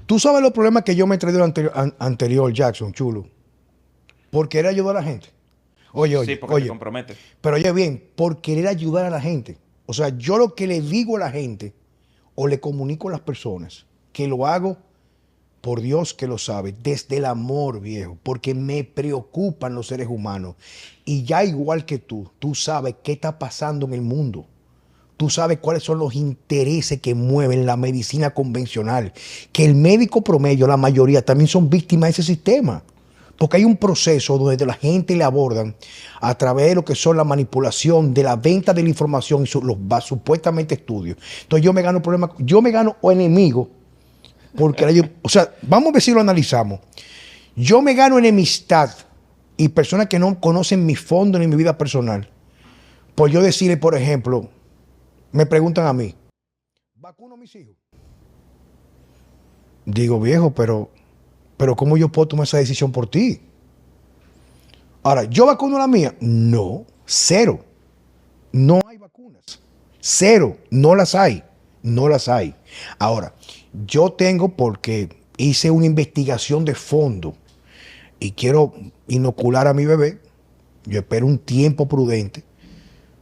Tú sabes los problemas que yo me he traído anterior, Jackson, chulo, por querer ayudar a la gente. Oye, Sí, oye, porque te oye, compromete. pero oye bien, por querer ayudar a la gente. O sea, yo lo que le digo a la gente o le comunico a las personas, que lo hago por Dios que lo sabe, desde el amor, viejo, porque me preocupan los seres humanos. Y ya igual que tú sabes qué está pasando en el mundo. Tú sabes cuáles son los intereses que mueven la medicina convencional. Que el médico promedio, la mayoría, también son víctimas de ese sistema. Porque hay un proceso donde la gente le abordan a través de lo que son la manipulación, de la venta de la información y los supuestamente estudios. Entonces yo me gano problemas, yo me gano o enemigos, porque, o sea, vamos a ver si lo analizamos. Yo me gano enemistad y personas que no conocen mi fondo ni mi vida personal. Por yo decirle, por ejemplo, me preguntan a mí, ¿vacuno a mis hijos? Digo, viejo, pero ¿cómo yo puedo tomar esa decisión por ti? Ahora, ¿yo vacuno a la mía? No, cero. No hay vacunas. Cero. No las hay. No las hay. Ahora, yo tengo porque hice una investigación de fondo y quiero inocular a mi bebé. Yo espero un tiempo prudente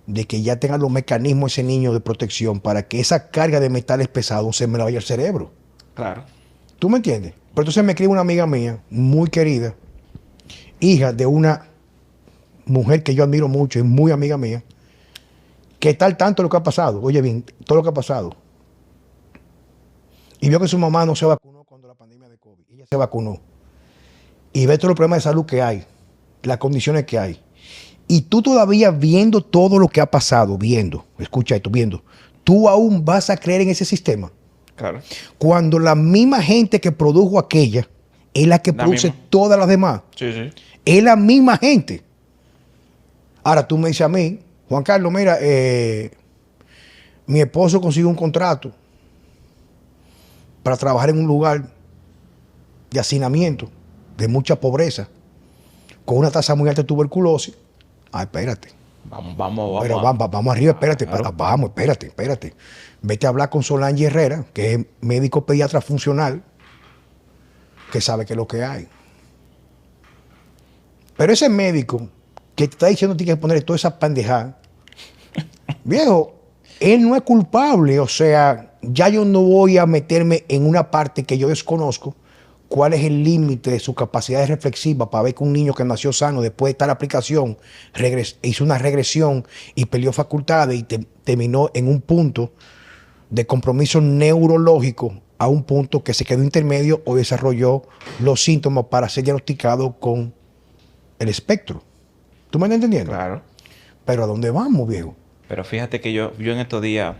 de que ya tenga los mecanismos ese niño de protección para que esa carga de metales pesados no se me la vaya al cerebro. Claro. ¿Tú me entiendes? Pero entonces me escribe una amiga mía, muy querida, hija de una mujer que yo admiro mucho, es muy amiga mía, que está al tanto de lo que ha pasado. Oye bien, todo lo que ha pasado. Y vio que su mamá no se vacunó cuando la pandemia de COVID. Ella se vacunó. Y ve todos los problemas de salud que hay, las condiciones que hay. Y tú todavía viendo todo lo que ha pasado, viendo, escucha esto, viendo, tú aún vas a creer en ese sistema. Claro. Cuando la misma gente que produjo aquella es la que La produce misma. todas las demás. Sí, sí. Es la misma gente. Ahora tú me dices a mí, Juan Carlos, mira, mi esposo consiguió un contrato para trabajar en un lugar de hacinamiento, de mucha pobreza, con una tasa muy alta de tuberculosis. Ah, espérate. Vamos, vamos, Pero vamos. vamos arriba, espérate. Claro. Vamos, espérate. Vete a hablar con Solange Herrera, que es médico pediatra funcional, que sabe qué es lo que hay. Pero ese médico que te está diciendo que tienes que poner toda esa pendejada, viejo, él no es culpable. O sea, ya yo no voy a meterme en una parte que yo desconozco cuál es el límite de su capacidad reflexiva para ver que un niño que nació sano después de tal aplicación hizo una regresión y perdió facultades y terminó en un punto de compromiso neurológico a un punto que se quedó intermedio o desarrolló los síntomas para ser diagnosticado con el espectro. ¿Tú me estás entendiendo? Claro. Pero ¿a dónde vamos, viejo? Pero fíjate que yo en estos días,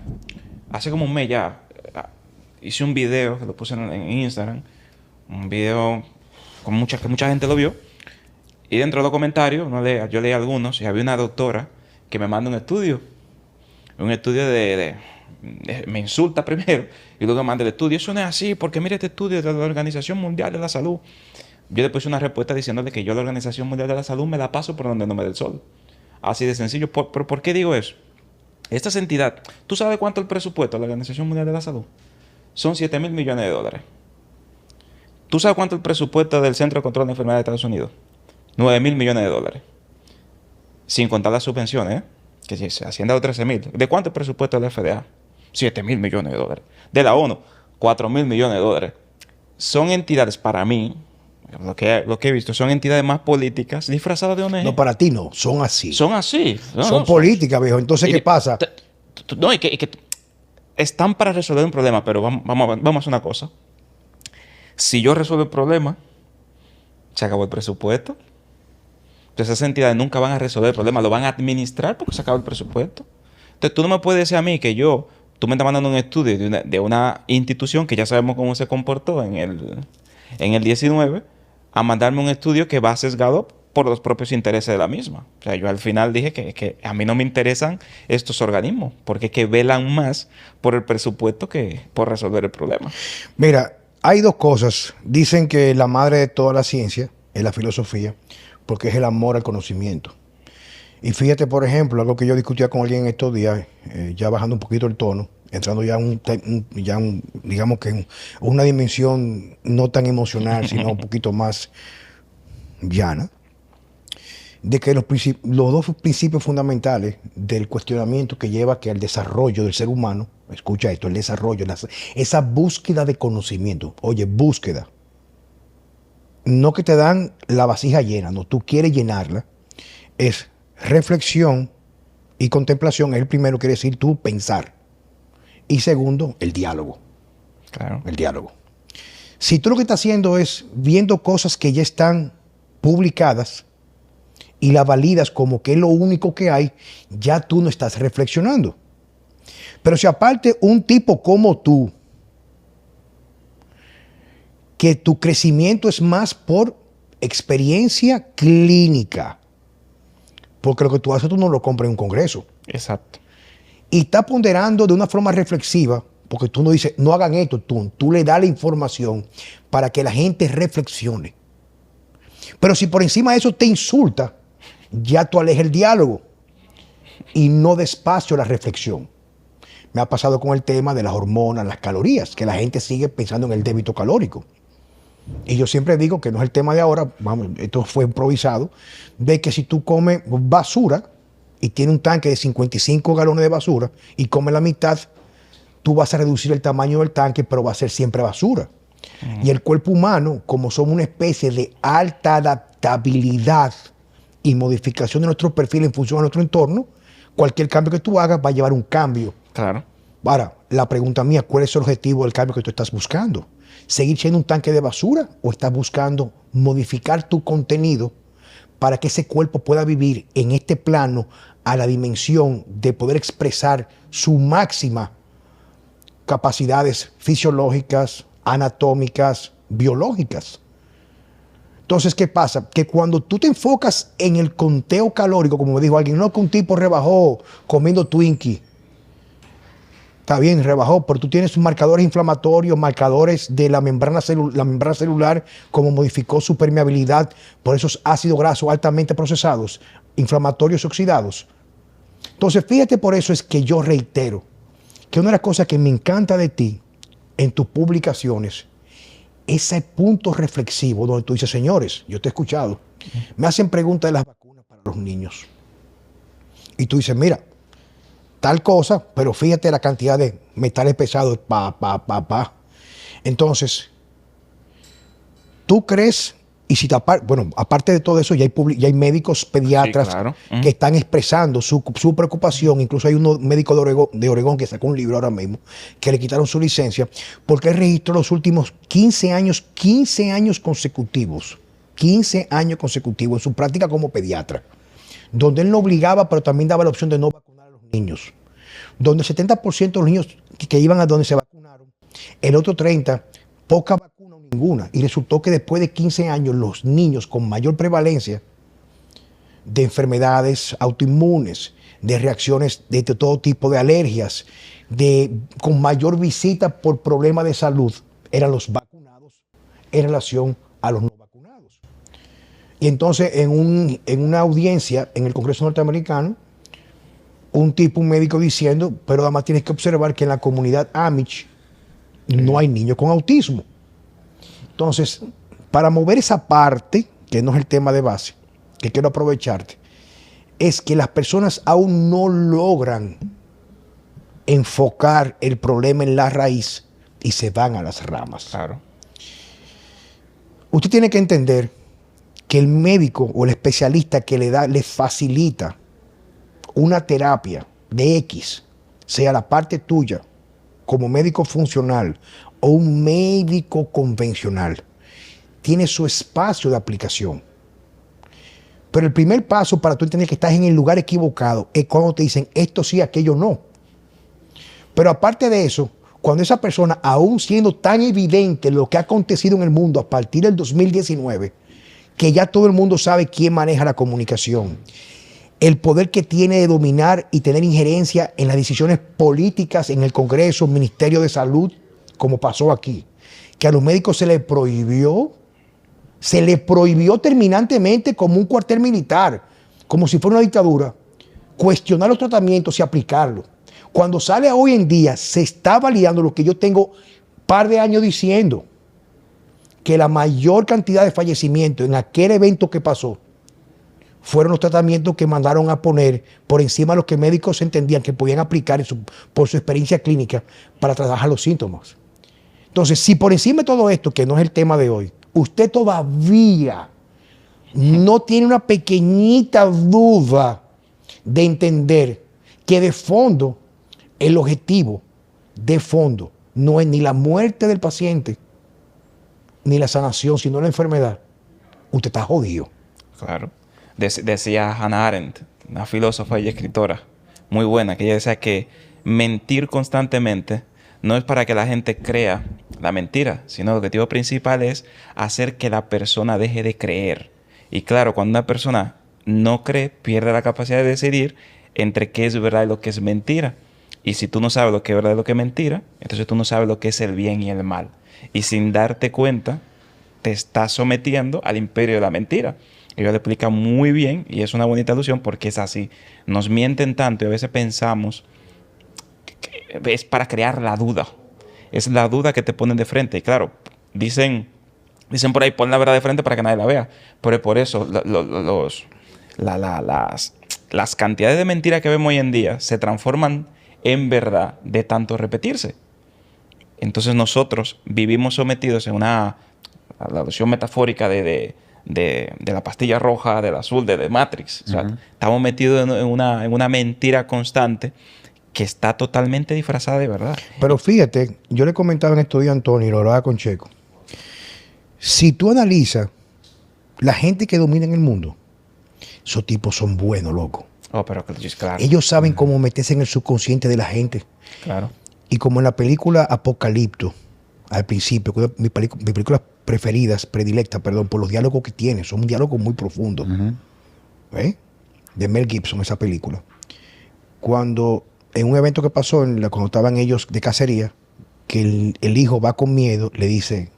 hace como un mes ya, hice un video que lo puse en Instagram. Un video que mucha gente lo vio. Y dentro de los comentarios, yo leí algunos y había una doctora que me manda un estudio. Un estudio me insulta primero y luego me manda el estudio. Eso no es así, porque mira este estudio de la Organización Mundial de la Salud. Yo le puse una respuesta diciéndole que yo la Organización Mundial de la Salud me la paso por donde no me dé el sol. Así de sencillo. ¿Pero por qué digo eso? Estas entidades, ¿tú sabes cuánto es el presupuesto de la Organización Mundial de la Salud? Son 7.000 millones de dólares. ¿Tú sabes cuánto es el presupuesto del Centro de Control de Enfermedades de Estados Unidos? 9.000 millones de dólares. Sin contar las subvenciones, ¿eh? Que si se Hacienda de 13.000. ¿De cuánto es el presupuesto de la FDA? 7.000 millones de dólares. De la ONU, 4.000 millones de dólares. Son entidades, para mí, lo que he visto, son entidades más políticas disfrazadas de ONG. No, para ti no, son así. Son así. Son políticas, viejo. Entonces, ¿qué pasa? No, y que están para resolver un problema, pero vamos a hacer una cosa. Si yo resuelvo el problema, se acabó el presupuesto. Entonces esas entidades nunca van a resolver el problema, lo van a administrar porque se acabó el presupuesto. Entonces tú no me puedes decir a mí que tú me estás mandando un estudio de una institución que ya sabemos cómo se comportó en el 19, a mandarme un estudio que va sesgado por los propios intereses de la misma. O sea, yo al final dije que a mí no me interesan estos organismos, porque es que velan más por el presupuesto que por resolver el problema. Mira, hay dos cosas. Dicen que la madre de toda la ciencia es la filosofía, porque es el amor al conocimiento. Y fíjate, por ejemplo, algo que yo discutía con alguien en estos días, ya bajando un poquito el tono, entrando ya digamos que en una dimensión no tan emocional, sino un poquito más llana, de que los dos principios fundamentales del cuestionamiento que lleva que al desarrollo del ser humano, escucha esto, el desarrollo, esa búsqueda de conocimiento, oye, búsqueda, no que te dan la vasija llena, no, tú quieres llenarla, es reflexión y contemplación. El primero quiere decir tú pensar. Y segundo, el diálogo. Claro. El diálogo. Si tú lo que estás haciendo es viendo cosas que ya están publicadas y las validas como que es lo único que hay, ya tú no estás reflexionando. Pero si aparte un tipo como tú, que tu crecimiento es más por experiencia clínica, porque lo que tú haces tú no lo compras en un congreso. Exacto. Y está ponderando de una forma reflexiva, porque tú no dices, no hagan esto, tú le das la información para que la gente reflexione. Pero si por encima de eso te insulta, ya tú alejas el diálogo y no despacio la reflexión. Me ha pasado con el tema de las hormonas, las calorías, que la gente sigue pensando en el débito calórico. Y yo siempre digo que no es el tema de ahora, vamos, esto fue improvisado, de que si tú comes basura y tienes un tanque de 55 galones de basura y comes la mitad, tú vas a reducir el tamaño del tanque, pero va a ser siempre basura. Y el cuerpo humano, como somos una especie de alta adaptabilidad y modificación de nuestro perfil en función de nuestro entorno, cualquier cambio que tú hagas va a llevar un cambio. Claro. Ahora, la pregunta mía, ¿cuál es el objetivo del cambio que tú estás buscando? ¿Seguir siendo un tanque de basura o estás buscando modificar tu contenido para que ese cuerpo pueda vivir en este plano a la dimensión de poder expresar su máxima capacidades fisiológicas, anatómicas, biológicas? Entonces, ¿qué pasa? Que cuando tú te enfocas en el conteo calórico, como me dijo alguien, no que un tipo rebajó comiendo Twinkie. Está bien, rebajó, pero tú tienes marcadores inflamatorios, marcadores de la membrana celular, como modificó su permeabilidad por esos ácidos grasos altamente procesados, inflamatorios oxidados. Entonces, fíjate, por eso es que yo reitero que una de las cosas que me encanta de ti en tus publicaciones, ese punto reflexivo donde tú dices, señores, yo te he escuchado, me hacen preguntas de las vacunas para los niños. Y tú dices, mira, tal cosa, pero fíjate la cantidad de metales pesados, Entonces, ¿tú crees? Y si bueno, aparte de todo eso, ya hay médicos pediatras, sí, claro, que están expresando su preocupación. Incluso hay un médico de Oregón que sacó un libro ahora mismo, que le quitaron su licencia, porque él registró los últimos 15 años consecutivos, 15 años consecutivos en su práctica como pediatra, donde él no obligaba, pero también daba la opción de no vacunar a los niños. Donde el 70% de los niños que iban a donde se vacunaron, el otro 30%, poca vacuna o ninguna. Y resultó que después de 15 años, los niños con mayor prevalencia de enfermedades autoinmunes, de reacciones de todo tipo de alergias, con mayor visita por problemas de salud, eran los vacunados en relación a los no vacunados. Y entonces, en una audiencia en el Congreso norteamericano, un médico diciendo, pero además tienes que observar que en la comunidad Amish no hay niños con autismo. Entonces, para mover esa parte, que no es el tema de base, que quiero aprovecharte, es que las personas aún no logran enfocar el problema en la raíz y se van a las ramas. Claro. Usted tiene que entender que el médico o el especialista que le facilita una terapia de X, sea la parte tuya como médico funcional o un médico convencional, tiene su espacio de aplicación. Pero el primer paso para tú entender que estás en el lugar equivocado es cuando te dicen esto sí, aquello no. Pero aparte de eso, cuando esa persona, aún siendo tan evidente lo que ha acontecido en el mundo a partir del 2019, que ya todo el mundo sabe quién maneja la comunicación, el poder que tiene de dominar y tener injerencia en las decisiones políticas en el Congreso, Ministerio de Salud, como pasó aquí, que a los médicos se les prohibió terminantemente como un cuartel militar, como si fuera una dictadura, cuestionar los tratamientos y aplicarlos. Cuando sale hoy en día, se está validando lo que yo tengo par de años diciendo, que la mayor cantidad de fallecimientos en aquel evento que pasó fueron los tratamientos que mandaron a poner por encima de los que médicos entendían que podían aplicar por su experiencia clínica para trabajar los síntomas. Entonces, si por encima de todo esto, que no es el tema de hoy, usted todavía no tiene una pequeñita duda de entender que de fondo, el objetivo de fondo no es ni la muerte del paciente, ni la sanación, sino la enfermedad, usted está jodido. Claro. Decía Hannah Arendt, una filósofa y escritora muy buena, que ella decía que mentir constantemente no es para que la gente crea la mentira, sino el objetivo principal es hacer que la persona deje de creer. Y claro, cuando una persona no cree, pierde la capacidad de decidir entre qué es verdad y lo que es mentira. Y si tú no sabes lo que es verdad y lo que es mentira, entonces tú no sabes lo que es el bien y el mal. Y sin darte cuenta, te estás sometiendo al imperio de la mentira. Ella lo explica muy bien y es una bonita alusión porque es así. Nos mienten tanto y a veces pensamos que es para crear la duda. Es la duda que te ponen de frente. Y claro, dicen por ahí, pon la verdad de frente para que nadie la vea. Pero por eso las cantidades de mentiras que vemos hoy en día se transforman en verdad de tanto repetirse. Entonces nosotros vivimos sometidos en la alusión metafórica de la pastilla roja, del azul, de Matrix. O sea, estamos metidos en una mentira constante que está totalmente disfrazada de verdad. Pero fíjate, yo le comentaba en estos días a Antonio y lo hablaba con Checo. Si tú analizas la gente que domina en el mundo, esos tipos son buenos, loco. Oh, pero claro. Ellos saben cómo meterse en el subconsciente de la gente. Claro. Y como en la película Apocalipto, al principio, mi película predilecta, por los diálogos que tiene, son un diálogo muy profundo. De Mel Gibson, esa película. Cuando en un evento que pasó, cuando estaban ellos de cacería, que el hijo va con miedo, le dice...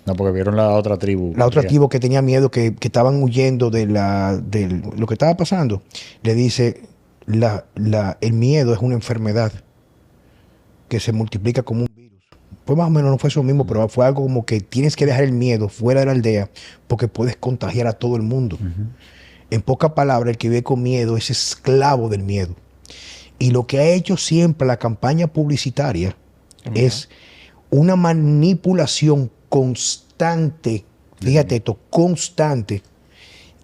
No, porque vieron la otra tribu. La otra tribu que tenía miedo, que estaban huyendo de lo que estaba pasando. Le dice, el miedo es una enfermedad que se multiplica como un virus. Pues más o menos no fue eso mismo, pero fue algo como que tienes que dejar el miedo fuera de la aldea porque puedes contagiar a todo el mundo. En pocas palabras, el que vive con miedo es esclavo del miedo. Y lo que ha hecho siempre la campaña publicitaria es una manipulación constante, fíjate esto, constante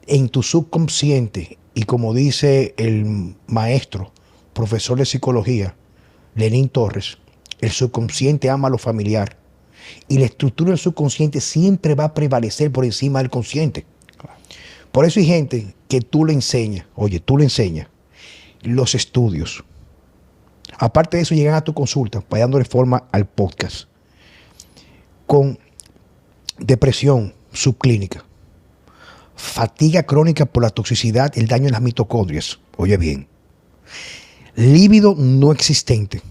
en tu subconsciente. Y como dice el maestro, profesor de psicología, Lenín Torres, el subconsciente ama lo familiar. Y la estructura del subconsciente siempre va a prevalecer por encima del consciente. Por eso hay gente que tú le enseñas, los estudios. Aparte de eso, llegan a tu consulta, para dándole forma al podcast, con depresión subclínica, fatiga crónica por la toxicidad, el daño en las mitocondrias. Oye bien, líbido no existente,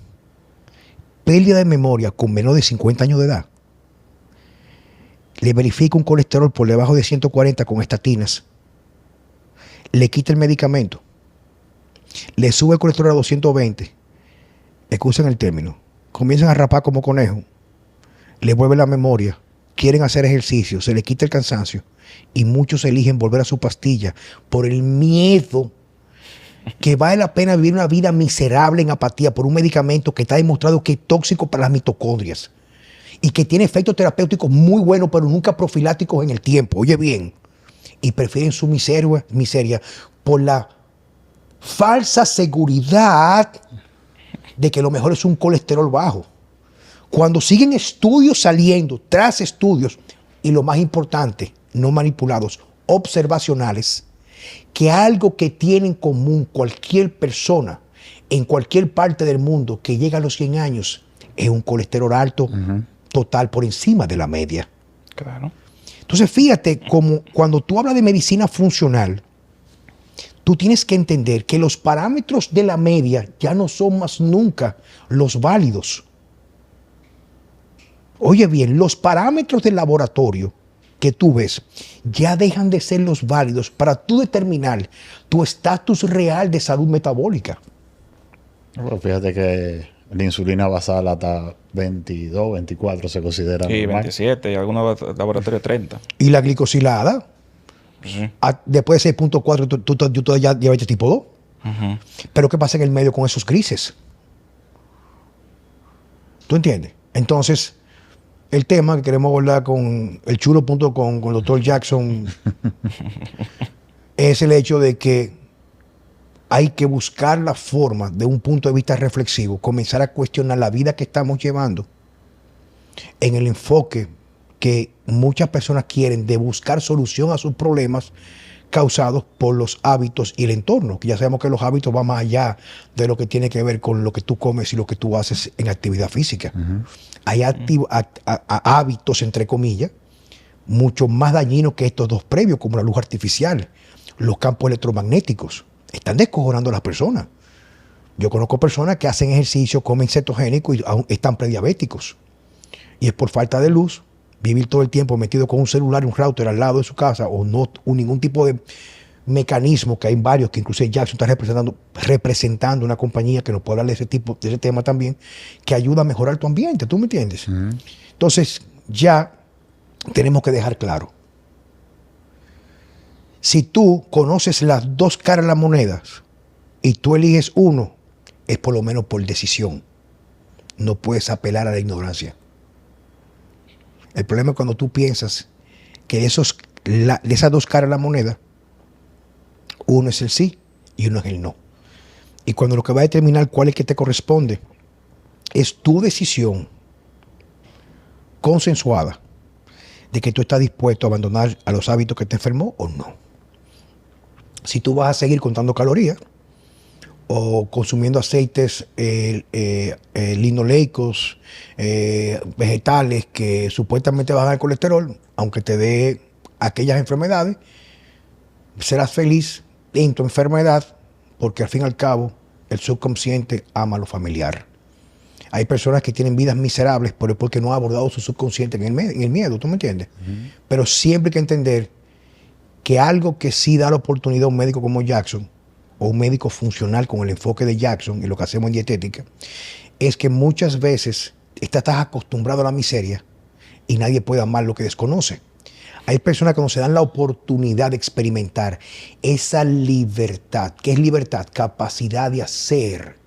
pérdida de memoria con menos de 50 años de edad, le verifica un colesterol por debajo de 140 con estatinas, le quita el medicamento, le sube el colesterol a 220, excusen el término, comienzan a rapar como conejo, le vuelve la memoria, quieren hacer ejercicio, se les quita el cansancio y muchos eligen volver a su pastilla por el miedo que vale la pena vivir una vida miserable en apatía por un medicamento que está demostrado que es tóxico para las mitocondrias y que tiene efectos terapéuticos muy buenos pero nunca profilácticos en el tiempo. Oye bien, y prefieren su miseria por la falsa seguridad de que lo mejor es un colesterol bajo. Cuando siguen estudios saliendo, tras estudios, y lo más importante, no manipulados, observacionales, que algo que tiene en común cualquier persona en cualquier parte del mundo que llega a los 100 años es un colesterol alto total por encima de la media. Claro. Entonces fíjate como cuando tú hablas de medicina funcional, tú tienes que entender que los parámetros de la media ya no son más nunca los válidos. Oye bien, los parámetros del laboratorio que tú ves ya dejan de ser los válidos para tú determinar tu estatus real de salud metabólica. Bueno, fíjate que la insulina basal hasta 22, 24 se considera Sí, normal. 27 y algunos laboratorios 30. Y la glicosilada, Sí. después de 6.4, tú ya diabetes tipo 2. Ujú. Pero ¿qué pasa en el medio con esos grises? ¿Tú entiendes? Entonces, el tema que queremos abordar con el chulo.com, con el doctor Jackson, es el hecho de que hay que buscar la forma, de un punto de vista reflexivo, comenzar a cuestionar la vida que estamos llevando en el enfoque que muchas personas quieren de buscar solución a sus problemas causados por los hábitos y el entorno, que ya sabemos que los hábitos van más allá de lo que tiene que ver con lo que tú comes y lo que tú haces en actividad física. Hay hábitos, entre comillas, mucho más dañinos que estos dos previos, como la luz artificial, los campos electromagnéticos. Están descojonando a las personas. Yo conozco personas que hacen ejercicio, comen cetogénico y aún están prediabéticos. Y es por falta de luz, vivir todo el tiempo metido con un celular y un router al lado de su casa o no ningún tipo de mecanismo, que hay varios, que incluso Jackson está representando una compañía que nos puede hablar de ese tema también, que ayuda a mejorar tu ambiente, ¿tú me entiendes? Entonces, ya tenemos que dejar claro. Si tú conoces las dos caras de las monedas y tú eliges uno, es por lo menos por decisión. No puedes apelar a la ignorancia. El problema es cuando tú piensas que de esas dos caras de la moneda, uno es el sí y uno es el no. Y cuando lo que va a determinar cuál es que te corresponde es tu decisión consensuada de que tú estás dispuesto a abandonar a los hábitos que te enfermó o no. Si tú vas a seguir contando calorías o consumiendo aceites linoleicos, vegetales que supuestamente bajan el colesterol, aunque te dé aquellas enfermedades, serás feliz en tu enfermedad porque al fin y al cabo el subconsciente ama lo familiar. Hay personas que tienen vidas miserables porque no ha abordado su subconsciente en el miedo, ¿tú me entiendes? Pero siempre hay que entender que algo que sí da la oportunidad a un médico como Jackson, o un médico funcional con el enfoque de Jackson y lo que hacemos en dietética, es que muchas veces estás acostumbrado a la miseria y nadie puede amar lo que desconoce. Hay personas que no se dan la oportunidad de experimentar esa libertad. ¿Qué es libertad? Capacidad de hacer.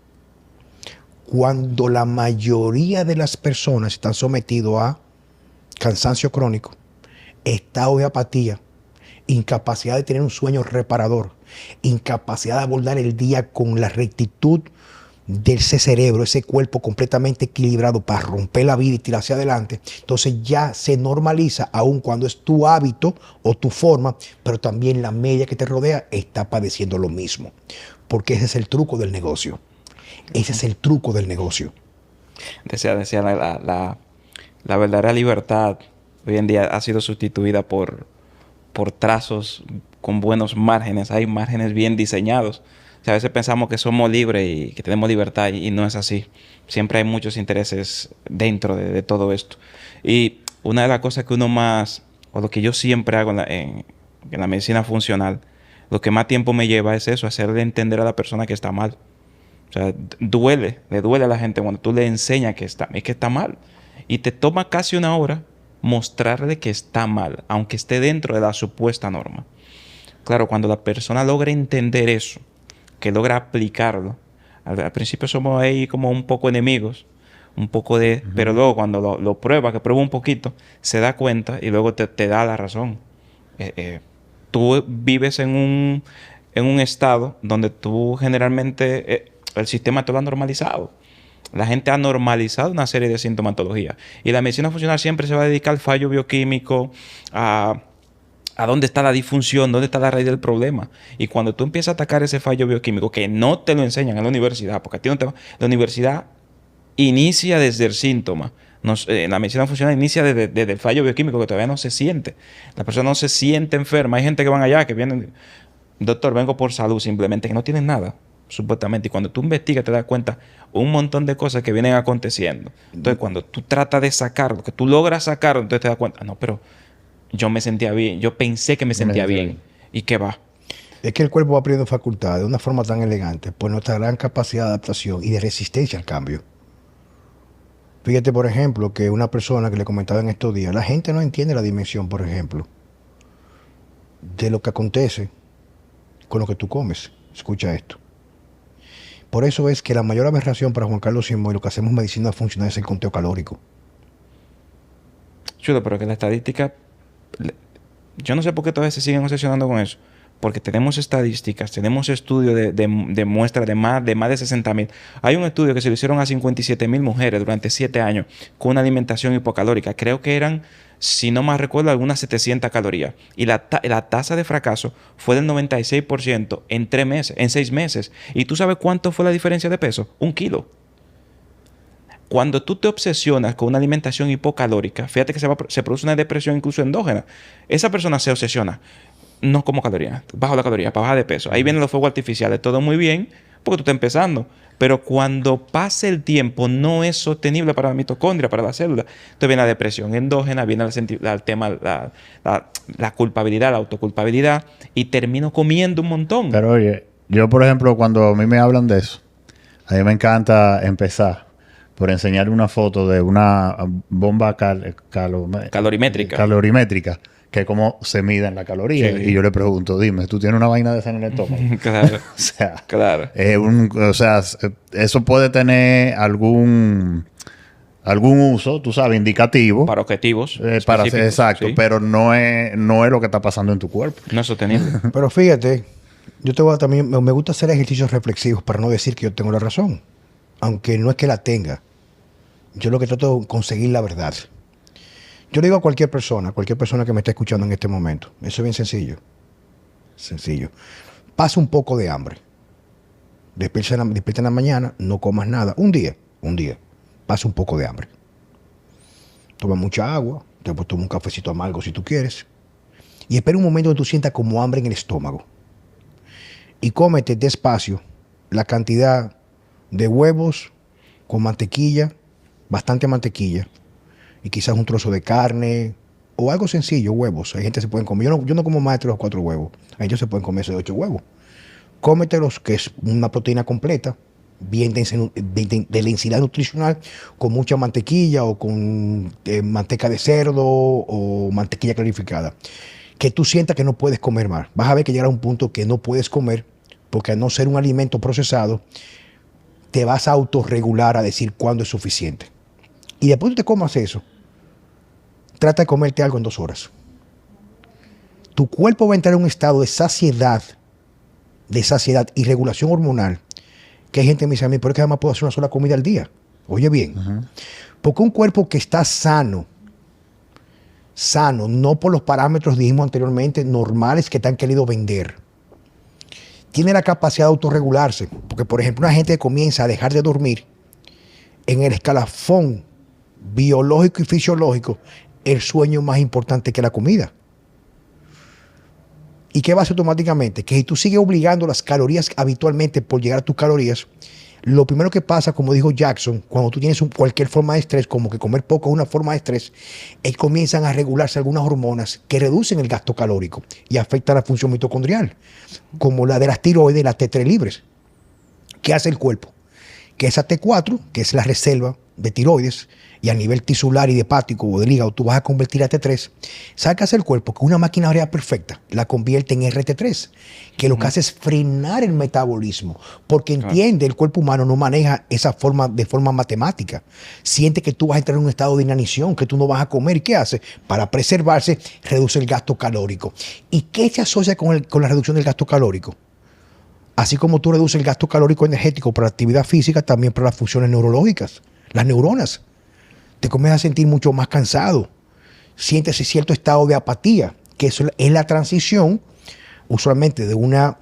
Cuando la mayoría de las personas están sometidos a cansancio crónico, estado de apatía, incapacidad de tener un sueño reparador, incapacidad de abordar el día con la rectitud de ese cerebro, ese cuerpo completamente equilibrado para romper la vida y tirar hacia adelante, entonces ya se normaliza, aun cuando es tu hábito o tu forma, pero también la media que te rodea está padeciendo lo mismo, porque ese es el truco del negocio. Ese es el truco del negocio. Decía la verdadera libertad hoy en día ha sido sustituida por trazos con buenos márgenes. Hay márgenes bien diseñados. O sea, a veces pensamos que somos libres y que tenemos libertad y no es así. Siempre hay muchos intereses dentro de todo esto. Y una de las cosas que uno más, o lo que yo siempre hago en la medicina funcional, lo que más tiempo me lleva es eso, hacerle entender a la persona que está mal. O sea, le duele a la gente cuando tú le enseñas que está mal. Y te toma casi una hora mostrarle que está mal, aunque esté dentro de la supuesta norma. Claro, cuando la persona logra entender eso, que logra aplicarlo, al principio somos ahí como un poco enemigos, un poco de... Pero luego cuando lo prueba, que prueba un poquito, se da cuenta y luego te da la razón. Tú vives en un estado donde tú generalmente... el sistema te lo ha normalizado. La gente ha normalizado una serie de sintomatologías. Y la medicina funcional siempre se va a dedicar al fallo bioquímico, a dónde está la disfunción, dónde está la raíz del problema. Y cuando tú empiezas a atacar ese fallo bioquímico, que no te lo enseñan en la universidad, porque a ti no te va... La universidad inicia desde el síntoma. La medicina funcional inicia desde el fallo bioquímico, que todavía no se siente. La persona no se siente enferma. Hay gente que van allá, que vienen... Doctor, vengo por salud simplemente, que no tienen nada, supuestamente. Y cuando tú investigas te das cuenta un montón de cosas que vienen aconteciendo. Entonces, cuando tú tratas de sacarlo, que tú logras sacarlo, entonces te das cuenta, no, pero yo me sentía bien, yo pensé que me sentía bien. ¿Y qué va? Es que el cuerpo va perdiendo facultades de una forma tan elegante por nuestra gran capacidad de adaptación y de resistencia al cambio. Fíjate, por ejemplo, que una persona que le comentaba en estos días, la gente no entiende la dimensión, por ejemplo, de lo que acontece con lo que tú comes. Escucha esto. Por eso es que la mayor aberración para Juan Carlos Simoy, lo que hacemos en medicina funcional, es el conteo calórico. Chulo, pero que la estadística... Yo no sé por qué todavía se siguen obsesionando con eso. Porque tenemos estadísticas, tenemos estudios de muestras de más de 60,000. Hay un estudio que se lo hicieron a 57,000 mujeres durante 7 años con una alimentación hipocalórica. Creo que eran, si no mal recuerdo, algunas 700 calorías. Y la tasa de fracaso fue del 96% en 3 meses, en 6 meses. ¿Y tú sabes cuánto fue la diferencia de peso? 1 kilo. Cuando tú te obsesionas con una alimentación hipocalórica, fíjate que se produce una depresión incluso endógena. Esa persona se obsesiona. No como calorías, bajo la caloría, para bajar de peso. Ahí vienen los fuegos artificiales, todo muy bien, porque tú estás empezando. Pero cuando pase el tiempo, no es sostenible para la mitocondria, para la célula. Entonces viene la depresión endógena, viene el tema, la culpabilidad, la autoculpabilidad, y termino comiendo un montón. Pero oye, yo por ejemplo, cuando a mí me hablan de eso, a mí me encanta empezar por enseñar una foto de una bomba calorimétrica, que es como se mide en la caloría. Sí. Y yo le pregunto, dime, ¿tú tienes una vaina de esa en el estómago? Claro. O sea, Claro. Eso puede tener algún uso, tú sabes, indicativo. Para objetivos. Exacto, Sí. pero no es lo que está pasando en tu cuerpo. No es sostenible. Pero fíjate, yo te voy a también, me gusta hacer ejercicios reflexivos para no decir que yo tengo la razón. Aunque no es que la tenga. Yo lo que trato de conseguir la verdad. Yo le digo a cualquier persona que me esté escuchando en este momento, eso es bien sencillo. Sencillo. Pasa un poco de hambre. Despierta en la mañana, no comas nada. Un día. Pasa un poco de hambre. Toma mucha agua, después toma un cafecito amargo si tú quieres. Y espera un momento que tú sientas como hambre en el estómago. Y cómete despacio la cantidad de huevos con mantequilla, bastante mantequilla, y quizás un trozo de carne o algo sencillo, huevos. Hay gente que se pueden comer. Yo no como más de 3 o 4 huevos. Ellos se pueden comer esos 8 huevos. Cómetelos, que es una proteína completa, bien de densidad nutricional, con mucha mantequilla o con manteca de cerdo o mantequilla clarificada. Que tú sientas que no puedes comer más. Vas a ver que llegará un punto que no puedes comer, porque al no ser un alimento procesado, te vas a autorregular a decir cuándo es suficiente. Y después que te comas eso, trata de comerte algo en 2 horas. Tu cuerpo va a entrar en un estado de saciedad y regulación hormonal, que hay gente que me dice a mí, pero es que además puedo hacer una sola comida al día. Oye bien, porque un cuerpo que está sano, no por los parámetros, dijimos anteriormente, normales que te han querido vender, tiene la capacidad de autorregularse. Porque, por ejemplo, una gente que comienza a dejar de dormir, en el escalafón biológico y fisiológico, el sueño es más importante que la comida. ¿Y qué va a hacer automáticamente? Que si tú sigues obligando las calorías habitualmente por llegar a tus calorías, lo primero que pasa, como dijo Jackson, cuando tú tienes cualquier forma de estrés, como que comer poco es una forma de estrés, es que comienzan a regularse algunas hormonas que reducen el gasto calórico y afectan la función mitocondrial, como la de las tiroides y las T3 libres. ¿Qué hace el cuerpo? Que esa T4, que es la reserva de tiroides, y a nivel tisular y de hepático o del hígado, tú vas a convertir a T3, sacas el cuerpo que una maquinaria perfecta la convierte en RT3, que lo que hace es frenar el metabolismo, porque entiende, el cuerpo humano no maneja esa forma de forma matemática. Siente que tú vas a entrar en un estado de inanición, que tú no vas a comer. ¿Qué hace? Para preservarse, reduce el gasto calórico. ¿Y qué se asocia con la reducción del gasto calórico? Así como tú reduces el gasto calórico energético para la actividad física, también para las funciones neurológicas, las neuronas. Te comienzas a sentir mucho más cansado. Sientes cierto estado de apatía, que eso es la transición usualmente de una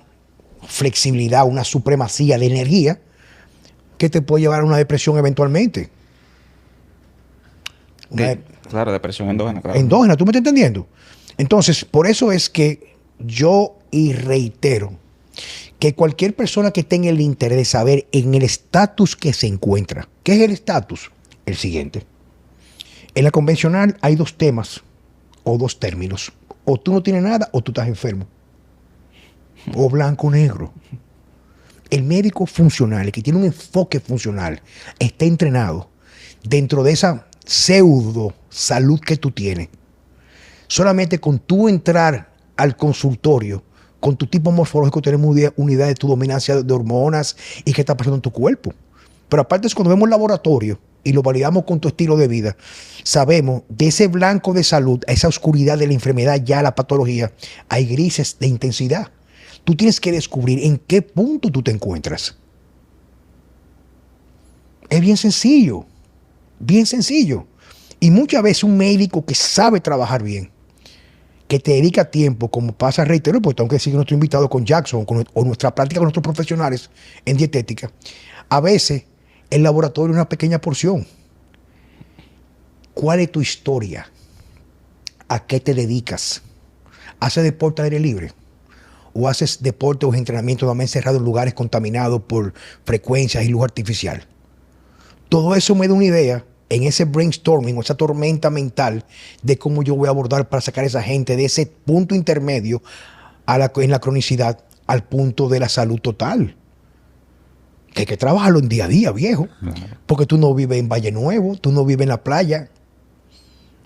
flexibilidad, una supremacía de energía que te puede llevar a una depresión eventualmente. Claro, depresión endógena. Claro. Endógena, ¿tú me estás entendiendo? Entonces, por eso es que yo reitero que cualquier persona que tenga el interés de saber en el estatus que se encuentra, ¿qué es el estatus? El siguiente. En la convencional hay 2 temas o 2 términos. O tú no tienes nada o tú estás enfermo. o blanco o negro. El médico funcional, el que tiene un enfoque funcional, está entrenado dentro de esa pseudo salud que tú tienes. Solamente con tú entrar al consultorio, con tu tipo morfológico, tenemos una idea de tu dominancia de hormonas y qué está pasando en tu cuerpo. Pero aparte de eso, cuando vemos el laboratorio y lo validamos con tu estilo de vida, sabemos de ese blanco de salud, a esa oscuridad de la enfermedad, ya la patología, hay grises de intensidad. Tú tienes que descubrir en qué punto tú te encuentras. Es bien sencillo, bien sencillo. Y muchas veces un médico que sabe trabajar bien, que te dedica tiempo, como pasa, reitero, porque tengo que decir que nuestro invitado con Jackson, o nuestra práctica con nuestros profesionales en dietética, a veces el laboratorio es una pequeña porción. ¿Cuál es tu historia? ¿A qué te dedicas? ¿Haces deporte al aire libre? ¿O haces deporte o entrenamiento también encerrado en lugares contaminados por frecuencias y luz artificial? Todo eso me da una idea en ese brainstorming o esa tormenta mental de cómo yo voy a abordar para sacar a esa gente de ese punto intermedio en la cronicidad al punto de la salud total. Que hay que trabajarlo en día a día, viejo. Porque tú no vives en Valle Nuevo, tú no vives en la playa,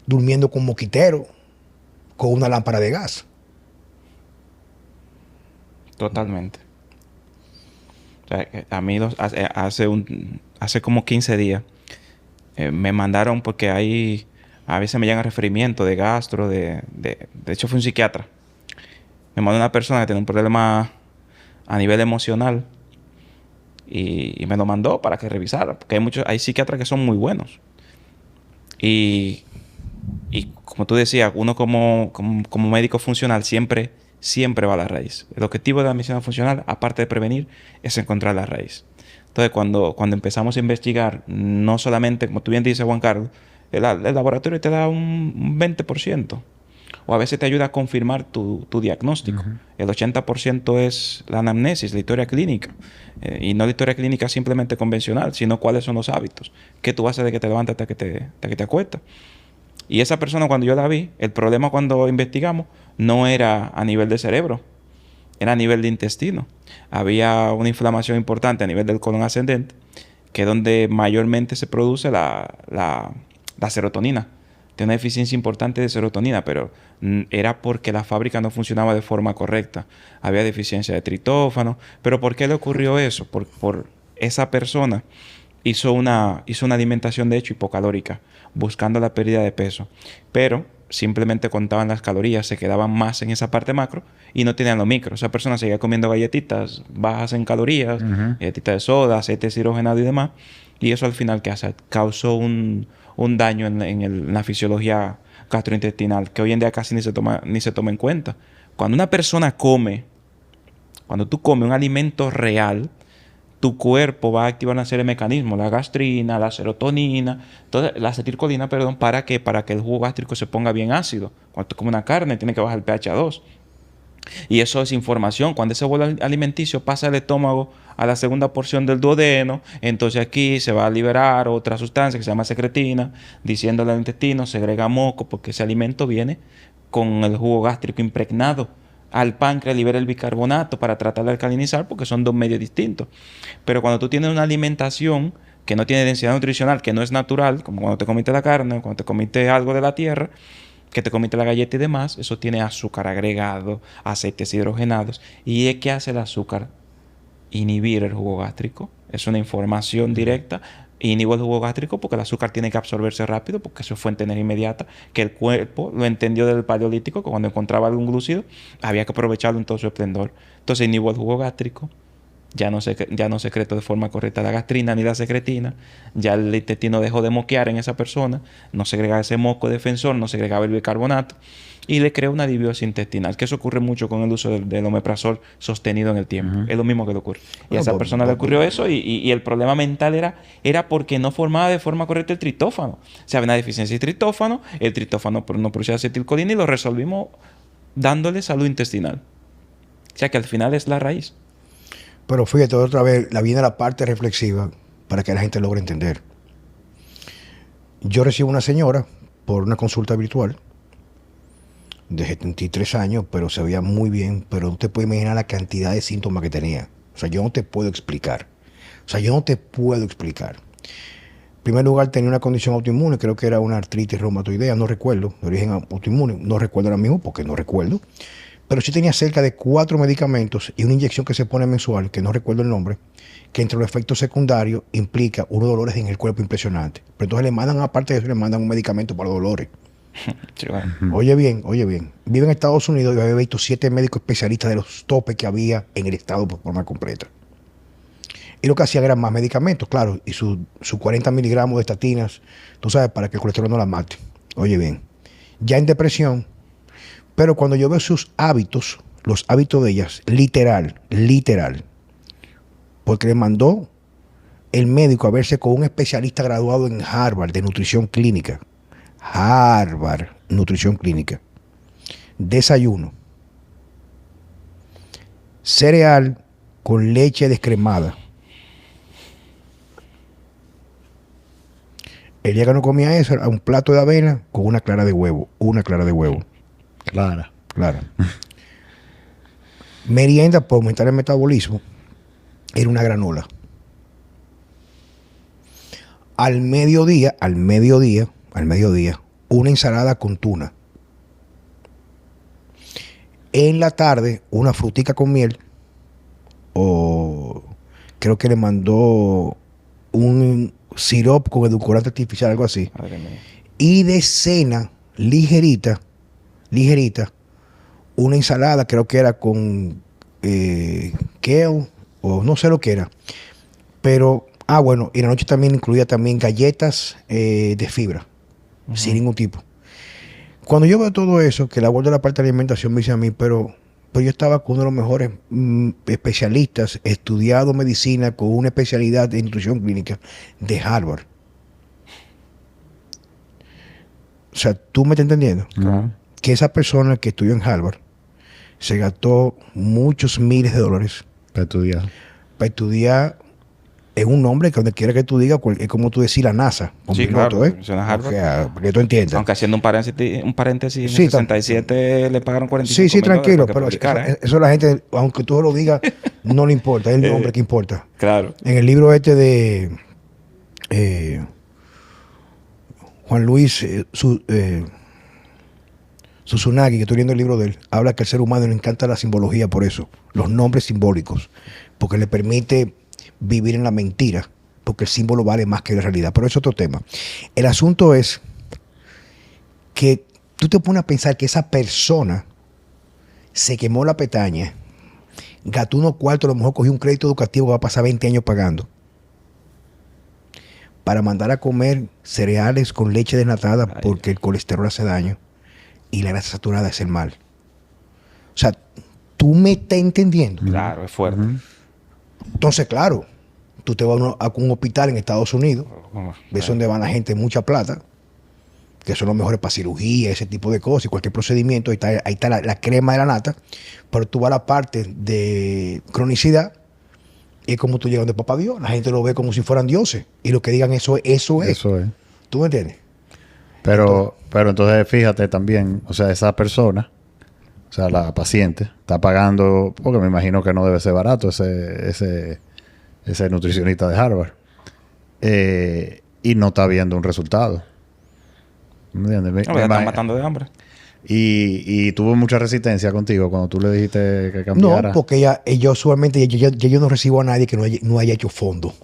durmiendo con moquitero, con una lámpara de gas. Totalmente. O sea, a mí hace como 15 días me mandaron porque a veces me llegan referimientos de gastro, de hecho fue un psiquiatra. Me mandó una persona que tiene un problema a nivel emocional y me lo mandó para que revisara, porque hay psiquiatras que son muy buenos. Y como tú decías, uno como médico funcional siempre va a la raíz. El objetivo de la medicina funcional, aparte de prevenir, es encontrar la raíz. Entonces, cuando empezamos a investigar, no solamente, como tú bien dices, Juan Carlos, el laboratorio te da un 20%. O a veces te ayuda a confirmar tu diagnóstico. Uh-huh. El 80% es la anamnesis, la historia clínica. Y no la historia clínica simplemente convencional, sino cuáles son los hábitos. ¿Qué tú haces de que te levantas hasta que te acuestas? Y esa persona, cuando yo la vi, el problema cuando investigamos no era a nivel de cerebro, era a nivel de intestino. Había una inflamación importante a nivel del colon ascendente, que es donde mayormente se produce la serotonina. Tiene una deficiencia importante de serotonina, pero era porque la fábrica no funcionaba de forma correcta. Había deficiencia de triptófano. ¿Pero por qué le ocurrió eso? Por esa persona hizo una alimentación de hecho hipocalórica, buscando la pérdida de peso. Pero simplemente contaban las calorías, se quedaban más en esa parte macro y no tenían lo micro. Esa persona seguía comiendo galletitas bajas en calorías, uh-huh, galletitas de soda, aceite hidrogenado y demás. Y eso al final, ¿qué hace? Causó un daño en la fisiología gastrointestinal que hoy en día casi ni se toma en cuenta. Cuando tú comes un alimento real, tu cuerpo va a activar una serie de mecanismos, la gastrina, la serotonina, la acetilcolina, ¿para qué? Para que el jugo gástrico se ponga bien ácido. Cuando tú comes una carne, tiene que bajar el pH a 2. Y eso es información. Cuando ese bolo alimenticio pasa del estómago a la segunda porción del duodeno, entonces aquí se va a liberar otra sustancia que se llama secretina, diciéndole al intestino, segrega moco, porque ese alimento viene con el jugo gástrico impregnado. Al páncreas libera el bicarbonato para tratar de alcalinizar, porque son dos medios distintos. Pero cuando tú tienes una alimentación que no tiene densidad nutricional, que no es natural, como cuando te comiste la carne, cuando te comiste algo de la tierra, que te comiste la galleta y demás, eso tiene azúcar agregado, aceites hidrogenados. ¿Y qué hace el azúcar? Inhibir el jugo gástrico. Es una información directa. Inhibo el jugo gástrico porque el azúcar tiene que absorberse rápido, porque eso es fuente de energía inmediata, que el cuerpo lo entendió del paleolítico, que cuando encontraba algún glúcido había que aprovecharlo en todo su esplendor. Entonces inhibo el jugo gástrico, ya no secreto de forma correcta la gastrina ni la secretina, ya el intestino dejó de moquear en esa persona, no segregaba ese moco defensor, no segregaba el bicarbonato y le crea una disbiosis intestinal, que eso ocurre mucho con el uso del omeprazol sostenido en el tiempo. Uh-huh. Es lo mismo que le ocurre. Y a esa persona le ocurrió eso y el problema mental era porque no formaba de forma correcta el triptófano. O sea, había una deficiencia de triptófano, el triptófano no producía acetilcolina y lo resolvimos dándole salud intestinal. O sea, que al final es la raíz. Pero fíjate, otra vez, viene la parte reflexiva para que la gente logre entender. Yo recibo una señora por una consulta virtual de 73 años, pero se veía muy bien, pero no te puedes imaginar la cantidad de síntomas que tenía. O sea, yo no te puedo explicar. En primer lugar, tenía una condición autoinmune, creo que era una artritis reumatoidea, no recuerdo, de origen autoinmune, no recuerdo ahora mismo porque no recuerdo, pero sí tenía cerca de 4 medicamentos y una inyección que se pone mensual, que no recuerdo el nombre, que entre los efectos secundarios implica unos dolores en el cuerpo impresionantes. Pero entonces le mandan, aparte de eso, le mandan un medicamento para los dolores. Sí, bueno. Oye bien, vive en Estados Unidos y había visto 7 médicos especialistas de los topes que había en el estado por forma completa. Y lo que hacían eran más medicamentos, claro, y sus 40 miligramos de estatinas, tú sabes, para que el colesterol no la mate. Oye bien, ya en depresión, pero cuando yo veo sus hábitos, los hábitos de ellas, literal, porque le mandó el médico a verse con un especialista graduado en Harvard de nutrición clínica. Harvard, nutrición clínica. Desayuno. Cereal con leche descremada. El día que no comía eso, era un plato de avena con una clara de huevo. Clara. Merienda para aumentar el metabolismo era una granola. Al mediodía, una ensalada con tuna. En la tarde, una frutica con miel. O creo que le mandó un sirope con edulcorante artificial, algo así. Madre mía. Y de cena, ligerita, una ensalada, creo que era con kale, o no sé lo que era. Pero, bueno, y en la noche también incluía también galletas de fibra, sin ningún tipo. Cuando yo veo todo eso, que la de la parte de alimentación me dice a mí, pero yo estaba con uno de los mejores especialistas, estudiado medicina con una especialidad de nutrición clínica de Harvard. O sea, ¿tú me estás entendiendo? Claro. Que esa persona que estudió en Harvard se gastó muchos miles de dólares para estudiar en un nombre que donde quiera que tú digas, es como tú decís la NASA. Con Sí, piloto, claro, suena Harvard. Porque tú entiendas. Aunque haciendo un paréntesis, en Sí, el 67 le pagaron 45 Sí, mil tranquilo, dólares pero para que publicara, eso la gente, aunque tú lo digas, no le importa, es el nombre que importa. Claro. En el libro este de Juan Luis Susunagi, que estoy leyendo el libro de él, habla que al ser humano le encanta la simbología por eso, los nombres simbólicos, porque le permite vivir en la mentira, porque el símbolo vale más que la realidad. Pero eso es otro tema. El asunto es que tú te pones a pensar que esa persona se quemó la pestaña, gastó unos cuartos, a lo mejor cogió un crédito educativo que va a pasar 20 años pagando, para mandar a comer cereales con leche desnatada porque el colesterol hace daño y la grasa saturada es el mal. O sea, tú me estás entendiendo. Claro, es fuerte. Entonces, claro, tú te vas a un hospital en Estados Unidos, ves donde van la gente de mucha plata, que son los mejores para cirugía, ese tipo de cosas, y cualquier procedimiento, ahí está la crema de la nata, pero tú vas a la parte de cronicidad, y es como tú llegas de papá Dios, la gente lo ve como si fueran dioses, y lo que digan eso es. ¿Tú me entiendes? Pero entonces fíjate también, o sea, esa persona, o sea, la paciente, está pagando, porque me imagino que no debe ser barato ese nutricionista de Harvard, y no está viendo un resultado. ¿Me entiendes? No, me están matando de hambre. Y tuvo mucha resistencia contigo cuando tú le dijiste que cambiara. No, porque yo usualmente yo no recibo a nadie que no haya hecho fondo.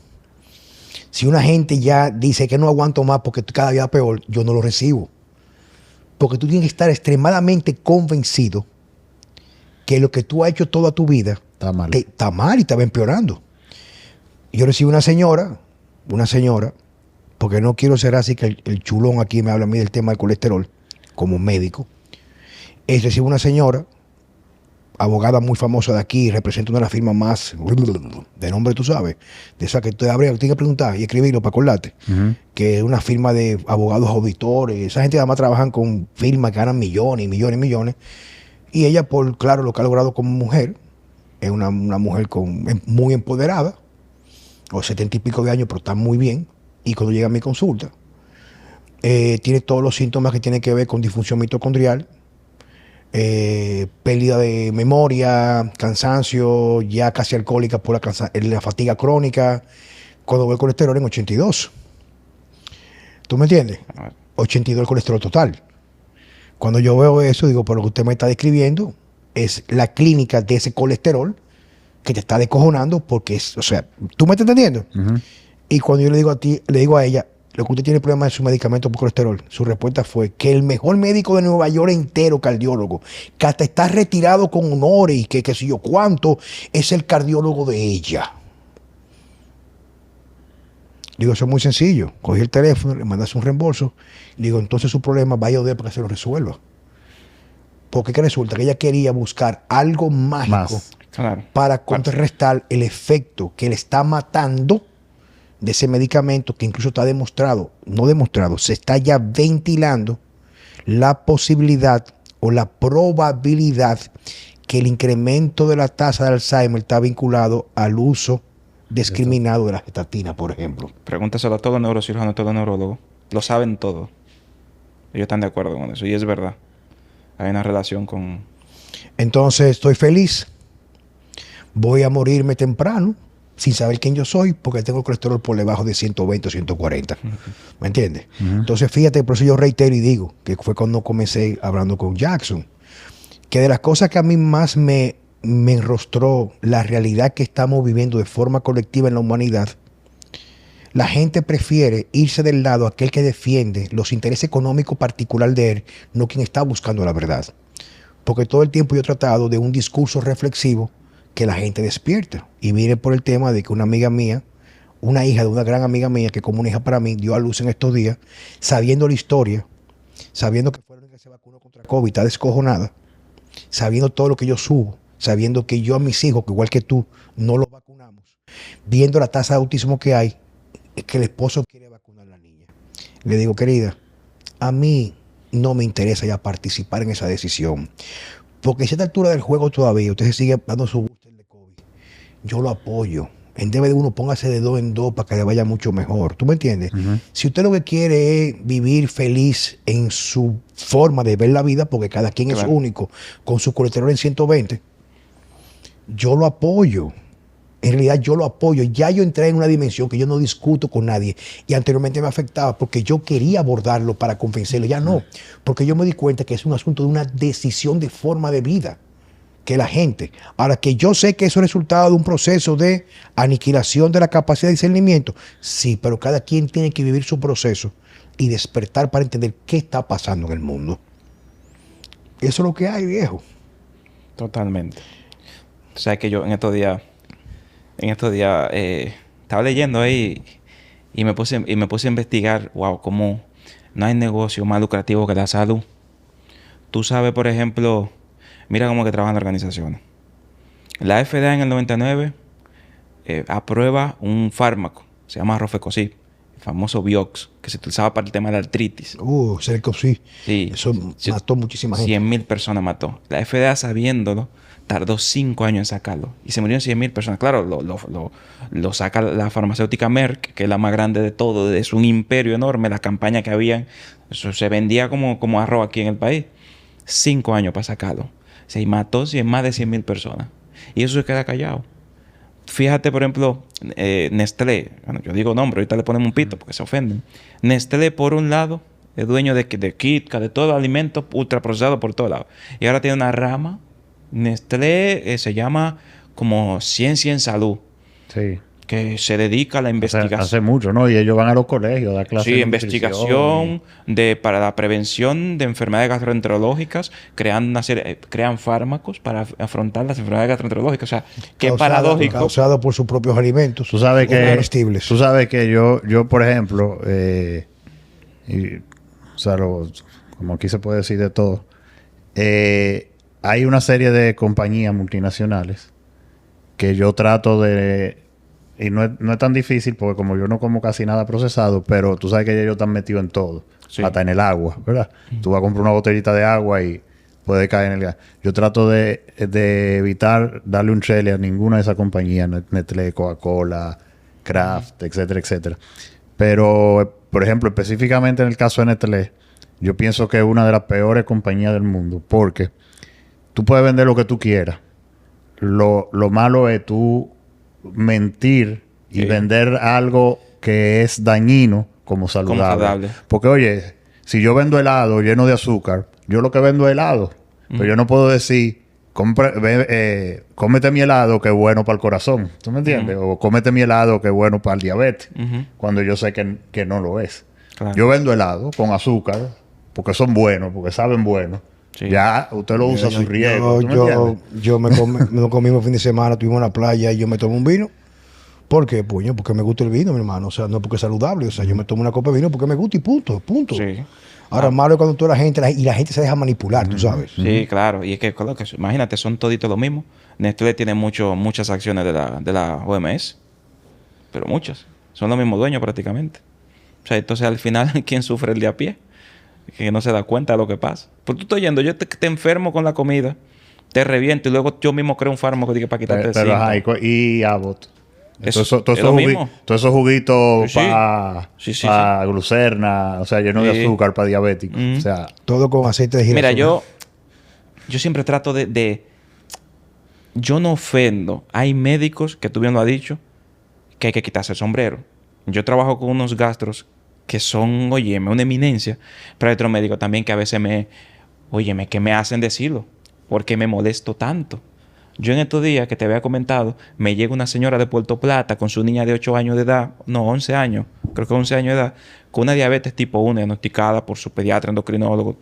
Si una gente ya dice que no aguanto más porque cada día peor, yo no lo recibo. Porque tú tienes que estar extremadamente convencido que lo que tú has hecho toda tu vida está mal y te va empeorando. Yo recibo una señora, porque no quiero ser así que el chulón aquí me habla a mí del tema del colesterol, como médico. Recibo una señora, abogada muy famosa de aquí, representa una de las firmas más, de nombre tú sabes, de esa que te tienes que preguntar y escribirlo para acordarte, que es una firma de abogados auditores, esa gente además trabajan con firmas que ganan millones y millones y millones, y ella, por claro, lo que ha logrado como mujer, es una mujer muy empoderada, o 70 y pico de años, pero está muy bien, y cuando llega a mi consulta, tiene todos los síntomas que tienen que ver con disfunción mitocondrial, pérdida de memoria, cansancio, ya casi alcohólica por la fatiga crónica. Cuando veo el colesterol en 82. ¿Tú me entiendes? 82 el colesterol total. Cuando yo veo eso, digo, pero lo que usted me está describiendo es la clínica de ese colesterol que te está descojonando porque es, o sea, ¿tú me estás entendiendo? Y cuando yo le digo a ti, le digo a ella, lo que usted tiene problema es su medicamento por colesterol. Su respuesta fue que el mejor médico de Nueva York entero, cardiólogo, que hasta está retirado con honores y que sé yo cuánto, es el cardiólogo de ella. Digo, eso es muy sencillo. Cogí el teléfono, le mandas un reembolso. Digo, entonces su problema vaya a para que se lo resuelva. Porque que resulta que ella quería buscar algo mágico Claro. para contrarrestar el efecto que le está matando de ese medicamento que incluso está demostrado, no demostrado, se está ya ventilando la posibilidad o la probabilidad que el incremento de la tasa de Alzheimer está vinculado al uso discriminado de la gestatina, por ejemplo. Pregúntaselo a todos los neurocirujanos, a todos los neurólogos. Lo saben todo. Ellos están de acuerdo con eso. Y es verdad. Hay una relación con... Entonces estoy feliz. Voy a morirme temprano, sin saber quién yo soy, porque tengo el colesterol por debajo de 120 o 140. ¿Me entiendes? Entonces, fíjate, por eso yo reitero y digo, que fue cuando comencé hablando con Jackson, que de las cosas que a mí más me enrostró la realidad que estamos viviendo de forma colectiva en la humanidad, la gente prefiere irse del lado aquel que defiende los intereses económicos particulares de él, no quien está buscando la verdad. Porque todo el tiempo yo he tratado de un discurso reflexivo que la gente despierta. Y mire por el tema de que una amiga mía, una hija de una gran amiga mía, que como una hija para mí, dio a luz en estos días, sabiendo la historia, sabiendo que fue la única que se vacunó contra COVID, está descojonada, sabiendo todo lo que yo subo, sabiendo que yo a mis hijos, que igual que tú, no los vacunamos, viendo la tasa de autismo que hay, es que el esposo quiere vacunar a la niña. Le digo, querida, a mí no me interesa ya participar en esa decisión. Porque a esta altura del juego todavía usted se sigue dando su booster de COVID. Yo lo apoyo. En vez de uno, póngase de 2 en 2 para que le vaya mucho mejor. ¿Tú me entiendes? Si usted lo que quiere es vivir feliz en su forma de ver la vida, porque cada quien es único, con su colesterol en 120, yo lo apoyo. En realidad yo lo apoyo. Ya yo entré en una dimensión que yo no discuto con nadie y anteriormente me afectaba porque yo quería abordarlo para convencerlo. Ya no, porque yo me di cuenta que es un asunto de una decisión de forma de vida que la gente. Ahora que yo sé que eso es resultado de un proceso de aniquilación de la capacidad de discernimiento, sí, pero cada quien tiene que vivir su proceso y despertar para entender qué está pasando en el mundo. Eso es lo que hay, viejo. Totalmente. O sea, que yo en estos días estaba leyendo ahí y me puse a investigar, wow, cómo no hay negocio más lucrativo que la salud. Tú sabes, por ejemplo, mira cómo que trabajan las organizaciones. La FDA en el 99 aprueba un fármaco, se llama Rofecoxib, el famoso Vioxx, que se utilizaba para el tema de la artritis. Cerco, sí. Sí. Eso mató muchísima gente. 100,000 personas mató. La FDA, sabiéndolo, tardó 5 años en sacarlo. Y se murieron 100,000 personas. Claro, lo saca la farmacéutica Merck, que es la más grande de todo. Es un imperio enorme. La campaña que había, eso se vendía como arroz aquí en el país. 5 años para sacarlo. Se mató más de 100,000 personas. Y eso se queda callado. Fíjate, por ejemplo, Nestlé. Bueno, yo digo nombre, ahorita le ponemos un pito porque se ofenden. Nestlé, por un lado, es dueño de KitKat, de todo alimento ultraprocesado por todos lados. Y ahora tiene una rama. Nestlé se llama como Ciencia en Salud. Sí. Que se dedica a la investigación. Hace mucho, ¿no? Y ellos van a los colegios a dar clases. Sí, investigación para la prevención de enfermedades gastroenterológicas, crean fármacos para afrontar las enfermedades gastroenterológicas. O sea, qué paradójico. Causado por sus propios alimentos. Tú sabes que comestibles. Tú sabes que yo por ejemplo, o sea, como aquí se puede decir de todo, hay una serie de compañías multinacionales que yo trato de... Y no es tan difícil porque como yo no como casi nada procesado, pero tú sabes que ellos están metidos en todo. Sí. Hasta en el agua, ¿verdad? Tú vas a comprar una botellita de agua y puede caer en el gas. Yo trato de evitar darle un chele a ninguna de esas compañías, Nestlé, Coca-Cola, Kraft, etcétera, etcétera. Pero, por ejemplo, específicamente en el caso de Nestlé, yo pienso que es una de las peores compañías del mundo, porque tú puedes vender lo que tú quieras. Lo malo es tú mentir y Sí. vender algo que es dañino como saludable. saludable. Porque, oye, si yo vendo helado lleno de azúcar, yo lo que vendo es helado. Pero yo no puedo decir, cómete mi helado que es bueno para el corazón. ¿Tú me entiendes? O cómete mi helado que es bueno para el diabetes. Cuando yo sé que no lo es. Claro. Yo vendo helado con azúcar porque son buenos, porque saben buenos. Sí. Ya usted lo usa a su riesgo. ¿Tú me entiendes? Yo me comí un fin de semana, estuvimos en la playa y yo me tomé un vino. ¿Por qué? Puño, porque me gusta el vino, mi hermano. O sea, no porque es saludable. O sea, yo me tomo una copa de vino porque me gusta y punto. Sí. Ahora, malo es cuando tú la gente y la gente se deja manipular, tú sabes. Sí, claro. Y es que, claro, imagínate, son toditos lo mismo. Nestlé tiene muchas acciones de la OMS. Pero muchas. Son los mismos dueños prácticamente. O sea, entonces al final, ¿quién sufre el de a pie? Que no se da cuenta de lo que pasa. Pues tú estás yendo, yo te enfermo con la comida, te reviento y luego yo mismo creo un fármaco para quitarte el Pero, ajá, síntoma. y Abbott. Eso Todos es lo mismo. esos juguitos Sí, sí. para Sí. glucerna, o sea, lleno de Sí. azúcar para diabéticos. O sea, Todo con aceite de girasol. Mira, yo siempre trato yo no ofendo. Hay médicos, que tú bien lo has dicho, que hay que quitarse el sombrero. Yo trabajo con unos gastros que son, óyeme, una eminencia. Pero hay otros médicos también que a veces que me hacen decirlo. Porque me molesto tanto. Yo en estos días que te había comentado, me llega una señora de Puerto Plata con su niña de 8 años de edad, no, 11 años, creo que 11 años de edad, con una diabetes tipo 1 diagnosticada por su pediatra endocrinólogo.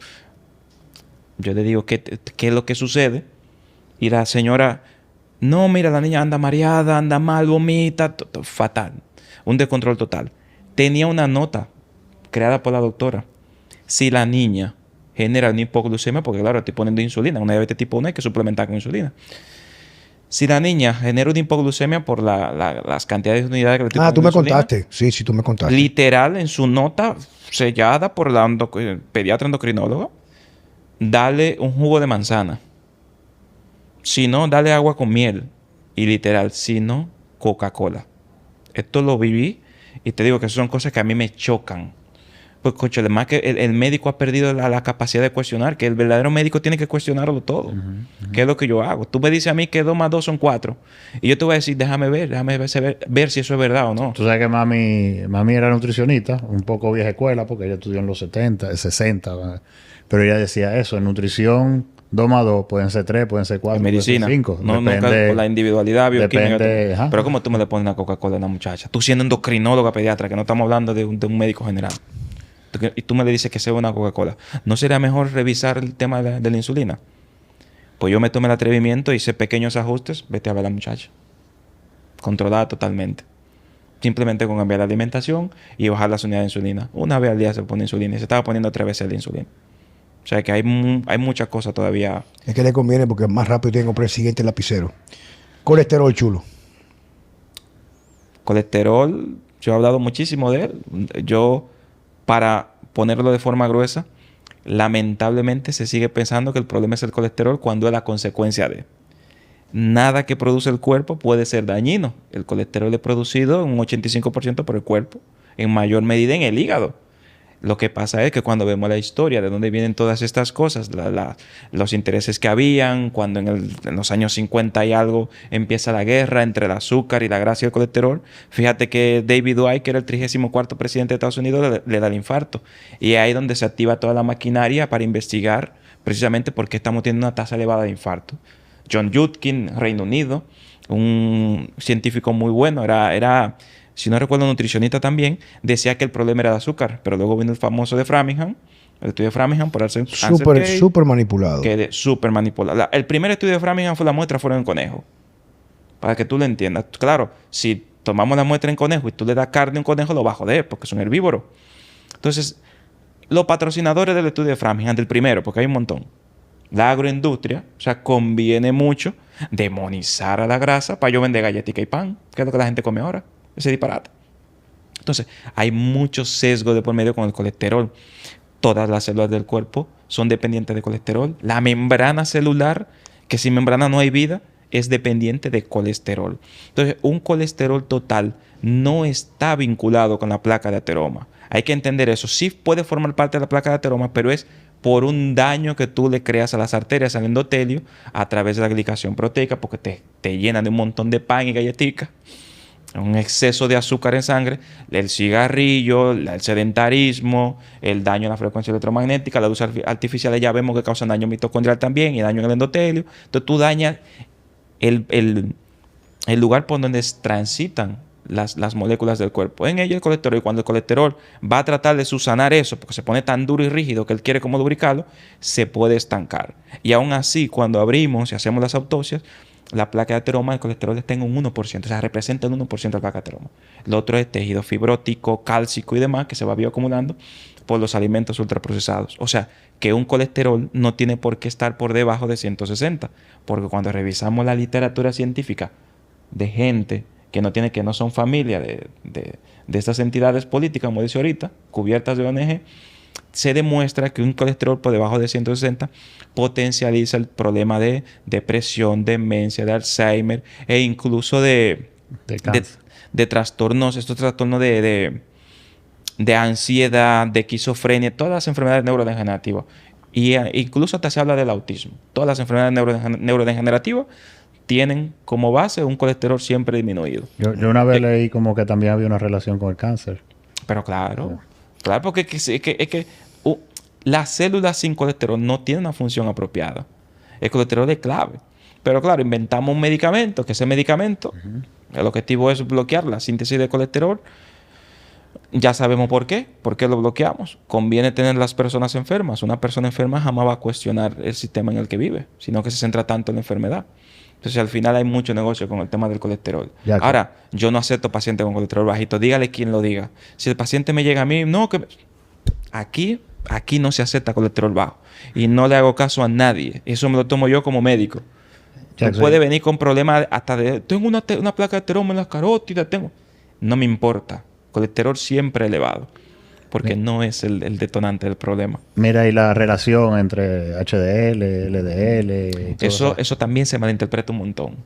Yo le digo, ¿qué es lo que sucede? Y la señora, no, mira, la niña anda mareada, anda mal, vomita, fatal. Un descontrol total. Tenía una nota creada por la doctora. Si la niña genera una hipoglucemia, porque claro, estoy poniendo insulina, una diabetes tipo 1 hay que suplementar con insulina. Si la niña genera una hipoglucemia por las cantidades de unidades que le estoy Tú poniendo me insulina, contaste. Sí, tú me contaste. literal, en su nota sellada por la pediatra endocrinóloga, dale un jugo de manzana. Si no, dale agua con miel. Y literal, si no, Coca-Cola. Esto lo viví y te digo que son cosas que a mí me chocan. Pues, cocho, además que el médico ha perdido la capacidad de cuestionar, que el verdadero médico tiene que cuestionarlo todo. ¿Qué es lo que yo hago? Tú me dices a mí que 2 más 2 son 4. Y yo te voy a decir, déjame ver si eso es verdad o no. tú sabes que mami era nutricionista, un poco vieja escuela, porque ella estudió en los 70, 60. ¿verdad? Pero ella decía eso, en nutrición, 2 más 2 pueden ser 3, pueden ser 4, En pueden medicina. ser 5. No, nunca por la individualidad bioquímica. Depende, ajá. Pero ¿cómo tú me le pones una Coca-Cola a una muchacha? Tú siendo endocrinóloga pediatra, que no estamos hablando de un médico general. Y tú me le dices que sea una Coca-Cola. ¿No sería mejor revisar el tema de la insulina? Pues yo me tomé el atrevimiento, hice pequeños ajustes. Vete a ver a la muchacha. Controlada totalmente. Simplemente con cambiar la alimentación y bajar las unidades de insulina. Una vez al día se pone insulina y se estaba poniendo 3 veces la insulina. O sea que hay muchas cosas todavía. Es que le conviene porque más rápido tienen que comprar el siguiente lapicero. Colesterol chulo. Colesterol, yo he hablado muchísimo de él. Yo, para ponerlo de forma gruesa, lamentablemente se sigue pensando que el problema es el colesterol cuando es la consecuencia de. Nada que produce el cuerpo puede ser dañino. El colesterol es producido un 85% por el cuerpo, en mayor medida en el hígado. Lo que pasa es que cuando vemos la historia de dónde vienen todas estas cosas, los intereses que habían, cuando en los años 50 y algo empieza la guerra entre el azúcar y la grasa y el colesterol, fíjate que David Dwight, que era el 34º presidente de Estados Unidos, le da el infarto. Y ahí es donde se activa toda la maquinaria para investigar precisamente por qué estamos teniendo una tasa elevada de infarto. John Yudkin, Reino Unido, un científico muy bueno, era si no recuerdo, nutricionista también, decía que el problema era de azúcar. Pero luego vino el famoso de Framingham, el estudio de Framingham por Ansel Keys, Súper manipulado. Que súper manipulado. El primer estudio de Framingham fue la muestra fueron en conejo. Para que tú lo entiendas. Claro, si tomamos la muestra en conejo y tú le das carne a un conejo, lo va a joder porque es un herbívoro. Entonces, los patrocinadores del estudio de Framingham, del primero, porque hay un montón. La agroindustria, o sea, conviene mucho demonizar a la grasa para yo vender galletica y pan, que es lo que la gente come ahora. Ese disparate. Entonces, hay mucho sesgo de por medio con el colesterol. Todas las células del cuerpo son dependientes de colesterol. La membrana celular, que sin membrana no hay vida, es dependiente de colesterol. Entonces, un colesterol total no está vinculado con la placa de ateroma. Hay que entender eso. Sí puede formar parte de la placa de ateroma, pero es por un daño que tú le creas a las arterias, al endotelio, a través de la glicación proteica, porque te llenan de un montón de pan y galletitas, un exceso de azúcar en sangre, el cigarrillo, el sedentarismo, el daño en la frecuencia electromagnética, la luz artificial, ya vemos que causan daño mitocondrial también y daño en el endotelio. Entonces tú dañas el lugar por donde transitan las moléculas del cuerpo. En ello el colesterol. Y cuando el colesterol va a tratar de subsanar eso, porque se pone tan duro y rígido que él quiere como lubricarlo, se puede estancar. Y aún así, cuando abrimos y hacemos las autopsias, la placa de ateroma, el colesterol está en un 1%. O sea, representa el 1% de la placa de ateroma. Lo otro es tejido fibrótico, cálcico y demás que se va bioacumulando por los alimentos ultraprocesados. O sea, que un colesterol no tiene por qué estar por debajo de 160. Porque cuando revisamos la literatura científica de gente que no son familia de estas entidades políticas, como dice ahorita, cubiertas de ONG, se demuestra que un colesterol por debajo de 160 potencializa el problema de depresión, demencia, de Alzheimer e incluso de trastornos, estos trastornos de ansiedad, de esquizofrenia, todas las enfermedades neurodegenerativas. Y incluso hasta se habla del autismo. Todas las enfermedades neurodegenerativas tienen como base un colesterol siempre disminuido. Yo una vez leí como que también había una relación con el cáncer. Pero claro, porque es que las células sin colesterol no tienen una función apropiada. El colesterol es clave. Pero claro, inventamos un medicamento, que ese medicamento, el objetivo es bloquear la síntesis de colesterol. Ya sabemos por qué lo bloqueamos. Conviene tener las personas enfermas. Una persona enferma jamás va a cuestionar el sistema en el que vive, sino que se centra tanto en la enfermedad. Entonces, al final hay mucho negocio con el tema del colesterol. Ahora, yo no acepto pacientes con colesterol bajito. Dígale quien lo diga. Si el paciente me llega a mí, no, que... Aquí no se acepta colesterol bajo. Y no le hago caso a nadie. Eso me lo tomo yo como médico. Tú puedes venir con problemas hasta de... Tengo una placa de ateroma en las carótidas, tengo... No me importa. Colesterol siempre elevado. Porque no es el detonante del problema. Mira, y la relación entre HDL, LDL... Eso también se malinterpreta un montón.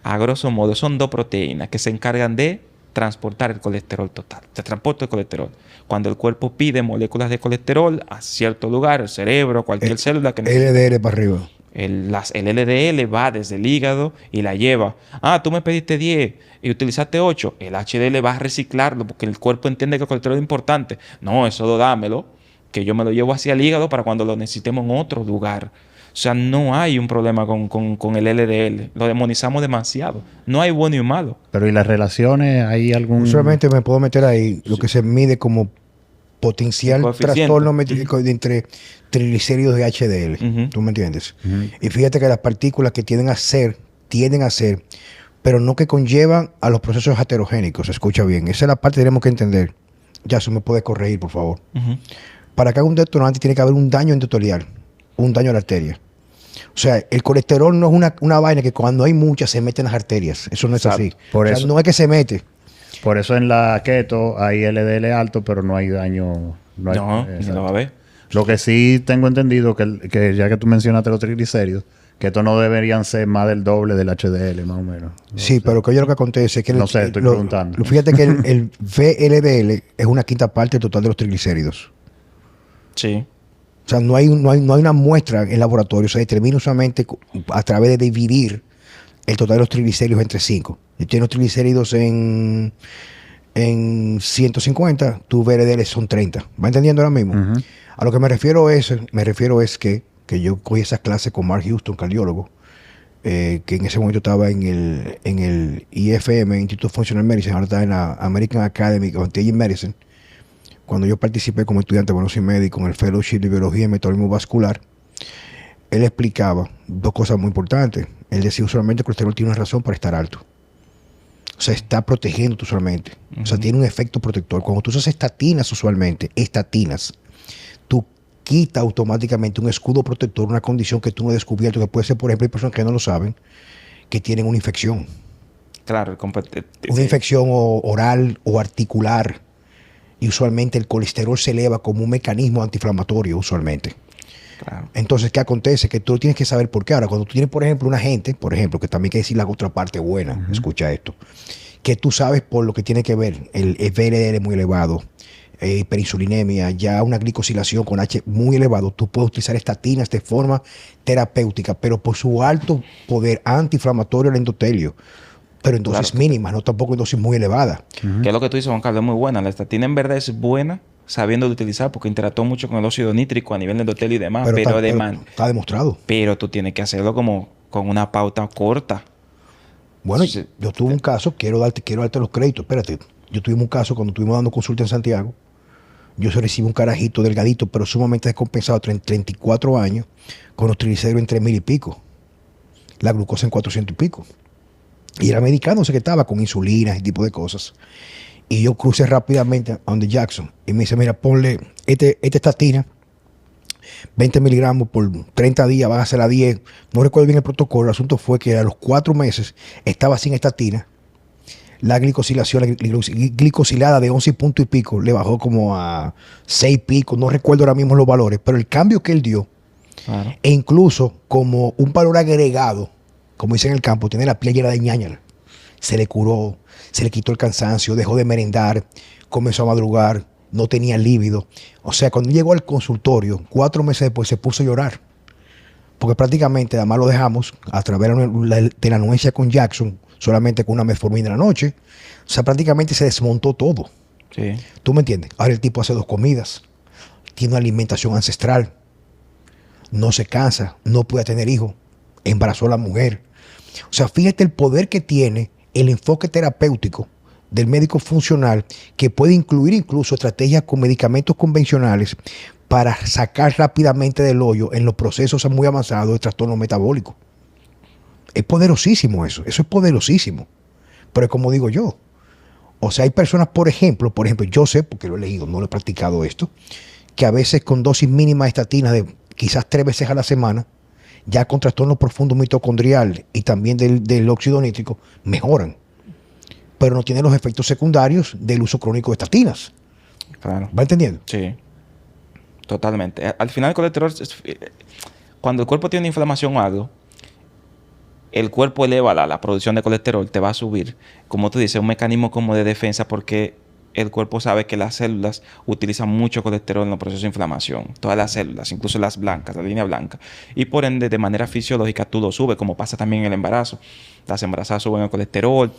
A grosso modo, son dos proteínas que se encargan de transportar el colesterol total. Se transporta el colesterol. Cuando el cuerpo pide moléculas de colesterol a cierto lugar, el cerebro, cualquier célula que necesite. LDL para arriba. El LDL va desde el hígado y la lleva. Ah, tú me pediste 10 y utilizaste 8. El HDL va a reciclarlo porque el cuerpo entiende que el colesterol es importante. No, eso dámelo, que yo me lo llevo hacia el hígado para cuando lo necesitemos en otro lugar. O sea, no hay un problema con el LDL. Lo demonizamos demasiado. No hay bueno y malo. Pero ¿y las relaciones? ¿Hay algún...? Solamente me puedo meter ahí lo que se mide como potencial trastorno entre triglicéridos y HDL. ¿Tú me entiendes? Y fíjate que las partículas que tienden a ser, pero no que conllevan a los procesos heterogénicos. Escucha bien. Esa es la parte que tenemos que entender. Ya, eso me puede corregir, por favor. Para que haga un detonante tiene que haber un daño endotelial, un daño a la arteria. O sea, el colesterol no es una vaina que cuando hay mucha se mete en las arterias. Eso no es así. Por eso, no es que se mete. Por eso en la keto hay LDL alto, pero no hay daño. No lo va a ver. Lo que sí tengo entendido, que ya que tú mencionaste los triglicéridos, que estos no deberían ser más del doble del HDL, más o menos. Sí, pero que yo lo que acontece es que... No sé, estoy preguntando. Fíjate que el VLDL es una quinta parte total de los triglicéridos. Sí. O sea, no hay una muestra en laboratorio. Se determina usualmente a través de dividir el total de los triglicéridos entre 5. Si tienes los triglicéridos en 150, tu VLDL son 30. ¿Va entendiendo ahora mismo? A lo que me refiero es que yo cogí esas clases con Mark Houston, cardiólogo, que en ese momento estaba en el IFM, Instituto of Functional Medicine, ahora está en la American Academy of Anti-Aging Medicine. Cuando yo participé como estudiante, bueno, soy médico, en el Fellowship de Biología y Metabolismo Vascular, él explicaba dos cosas muy importantes. Él decía usualmente que el colesterol tiene una razón para estar alto. O sea, está protegiendo usualmente. O sea, tiene un efecto protector. Cuando tú usas estatinas usualmente, tú quitas automáticamente un escudo protector, una condición que tú no has descubierto, que puede ser, por ejemplo, hay personas que no lo saben, que tienen una infección. Claro. Una infección oral o articular. Y usualmente el colesterol se eleva como un mecanismo antiinflamatorio, usualmente. Claro. Entonces, ¿qué acontece? Que tú tienes que saber por qué. Ahora, cuando tú tienes, por ejemplo, una gente, que también hay que decir la otra parte buena, escucha esto, que tú sabes por lo que tiene que ver, el VLDL muy elevado, hiperinsulinemia, ya una glicosilación con H muy elevado, tú puedes utilizar estatinas de forma terapéutica, pero por su alto poder antiinflamatorio del endotelio, pero en dosis Claro. mínimas, no tampoco en dosis muy elevadas. Que es lo que tú dices, Juan Carlos, es muy buena. La estatina en verdad es buena sabiendo de utilizar porque interactúa mucho con el óxido nítrico a nivel de endotelio y demás, Pero, pero, pero está demostrado. pero tú tienes que hacerlo como con una pauta corta. Bueno, Sí. yo tuve un caso, quiero darte los créditos, espérate. Yo tuve un caso cuando estuvimos dando consulta en Santiago. Yo se recibí un carajito delgadito, pero sumamente descompensado, 34 años, con los triglicéridos en 3.000 y pico. La glucosa en 400 y pico. Y era medicado, no sé qué estaba, con insulina, ese tipo de cosas. Y yo crucé rápidamente a donde Jackson. Y me dice, mira, ponle esta estatina, 20 miligramos por 30 días, van a ser a 10. No recuerdo bien el protocolo. El asunto fue que a los 4 meses estaba sin estatina. La glicosilación, la glicosilada de 11 puntos y pico, le bajó como a 6 y pico. No recuerdo ahora mismo los valores, pero el cambio que él dio, Claro. e incluso como un valor agregado, como dice en el campo, tiene la piel llena de ñáñara. Se le curó, se le quitó el cansancio, dejó de merendar, comenzó a madrugar, no tenía líbido. O sea, cuando llegó al consultorio, 4 meses después se puso a llorar. Porque prácticamente, además lo dejamos a través de la anuencia con Jackson, solamente con una metformina en la noche. O sea, prácticamente se desmontó todo. Sí. ¿Tú me entiendes? Ahora el tipo hace 2 comidas, tiene una alimentación ancestral, no se cansa, no puede tener hijos, embarazó a la mujer. O sea, fíjate el poder que tiene el enfoque terapéutico del médico funcional, que puede incluir incluso estrategias con medicamentos convencionales para sacar rápidamente del hoyo en los procesos muy avanzados de trastorno metabólico. Es poderosísimo eso es poderosísimo. Pero como digo yo, o sea, hay personas, por ejemplo, yo sé, porque lo he leído, no lo he practicado esto, que a veces con dosis mínima de estatinas de quizás 3 veces a la semana, ya con trastorno profundo mitocondrial y también del óxido nítrico, mejoran. Pero no tienen los efectos secundarios del uso crónico de estatinas. Claro. ¿Va entendiendo? Sí. Totalmente. Al final el colesterol, cuando el cuerpo tiene una inflamación o algo, el cuerpo eleva la producción de colesterol, te va a subir. Como tú dices, un mecanismo como de defensa porque el cuerpo sabe que las células utilizan mucho colesterol en los procesos de inflamación. Todas las células, incluso las blancas, la línea blanca. Y por ende, de manera fisiológica, tú lo subes, como pasa también en el embarazo. Las embarazadas suben el colesterol.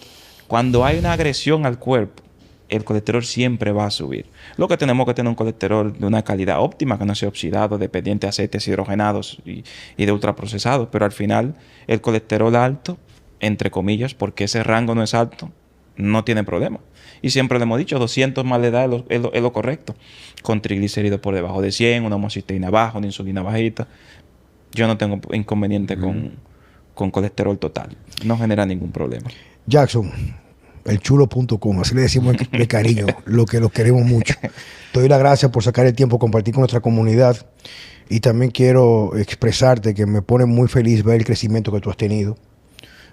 Cuando hay una agresión al cuerpo, el colesterol siempre va a subir. Lo que tenemos que tener un colesterol de una calidad óptima, que no sea oxidado, dependiente de aceites hidrogenados y de ultraprocesados. Pero al final, el colesterol alto, entre comillas, porque ese rango no es alto, no tiene problema. Y siempre le hemos dicho, 200 más de edad es lo correcto. Con triglicéridos por debajo de 100, una homocisteína baja, una insulina bajita. Yo no tengo inconveniente con colesterol total. No genera ningún problema. Jackson, elchulo.com, así le decimos de cariño, lo que los queremos mucho. Te doy las gracias por sacar el tiempo, compartir con nuestra comunidad. Y también quiero expresarte que me pone muy feliz ver el crecimiento que tú has tenido,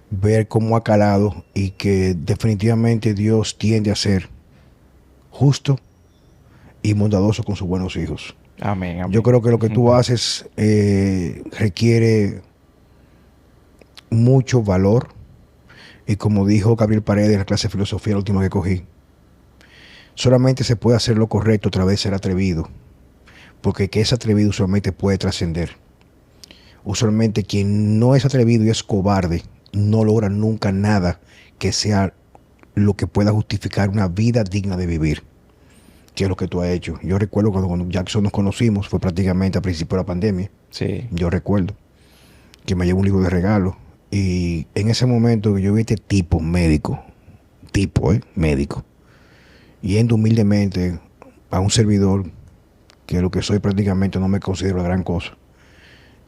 ver cómo ha calado y que definitivamente Dios tiende a ser justo y bondadoso con sus buenos hijos. Amén, amén. Yo creo que lo que tú haces requiere mucho valor. Y como dijo Gabriel Paredes en la clase de filosofía, la última que cogí, solamente se puede hacer lo correcto a través de ser atrevido. Porque que es atrevido usualmente puede trascender. Usualmente quien no es atrevido y es cobarde no logra nunca nada que sea lo que pueda justificar una vida digna de vivir, que es lo que tú has hecho. Yo recuerdo cuando Jackson nos conocimos, fue prácticamente a principio de la pandemia. Sí. Yo recuerdo que me llevó un libro de regalo. Y en ese momento yo vi a este tipo médico, médico, yendo humildemente a un servidor, que lo que soy prácticamente no me considero la gran cosa.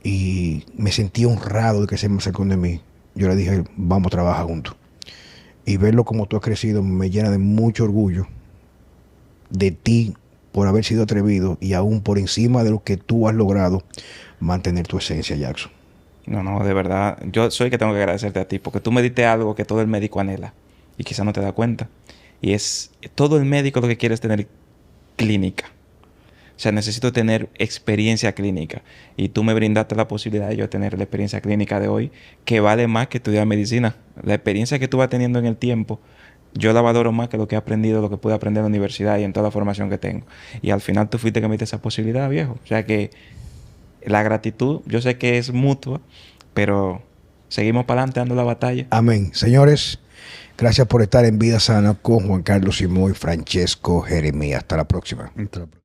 Y me sentí honrado de que se me acercó de mí. Yo le dije, vamos a trabajar juntos. Y verlo como tú has crecido me llena de mucho orgullo de ti por haber sido atrevido y aún por encima de lo que tú has logrado mantener tu esencia, Jackson. No, de verdad. Yo soy el que tengo que agradecerte a ti porque tú me diste algo que todo el médico anhela y quizás no te da cuenta. Y es, todo el médico lo que quiere es tener clínica. O sea, necesito tener experiencia clínica. Y tú me brindaste la posibilidad de yo tener la experiencia clínica de hoy, que vale más que estudiar medicina. La experiencia que tú vas teniendo en el tiempo yo la valoro más que lo que he aprendido, lo que pude aprender en la universidad y en toda la formación que tengo. Y al final tú fuiste que me diste esa posibilidad, viejo. O sea que la gratitud, yo sé que es mutua, pero seguimos para adelante dando la batalla. Amén. Señores, gracias por estar en Vida Sana con Juan Carlos Simón y Francesco Jeremías. Hasta la próxima. Entra.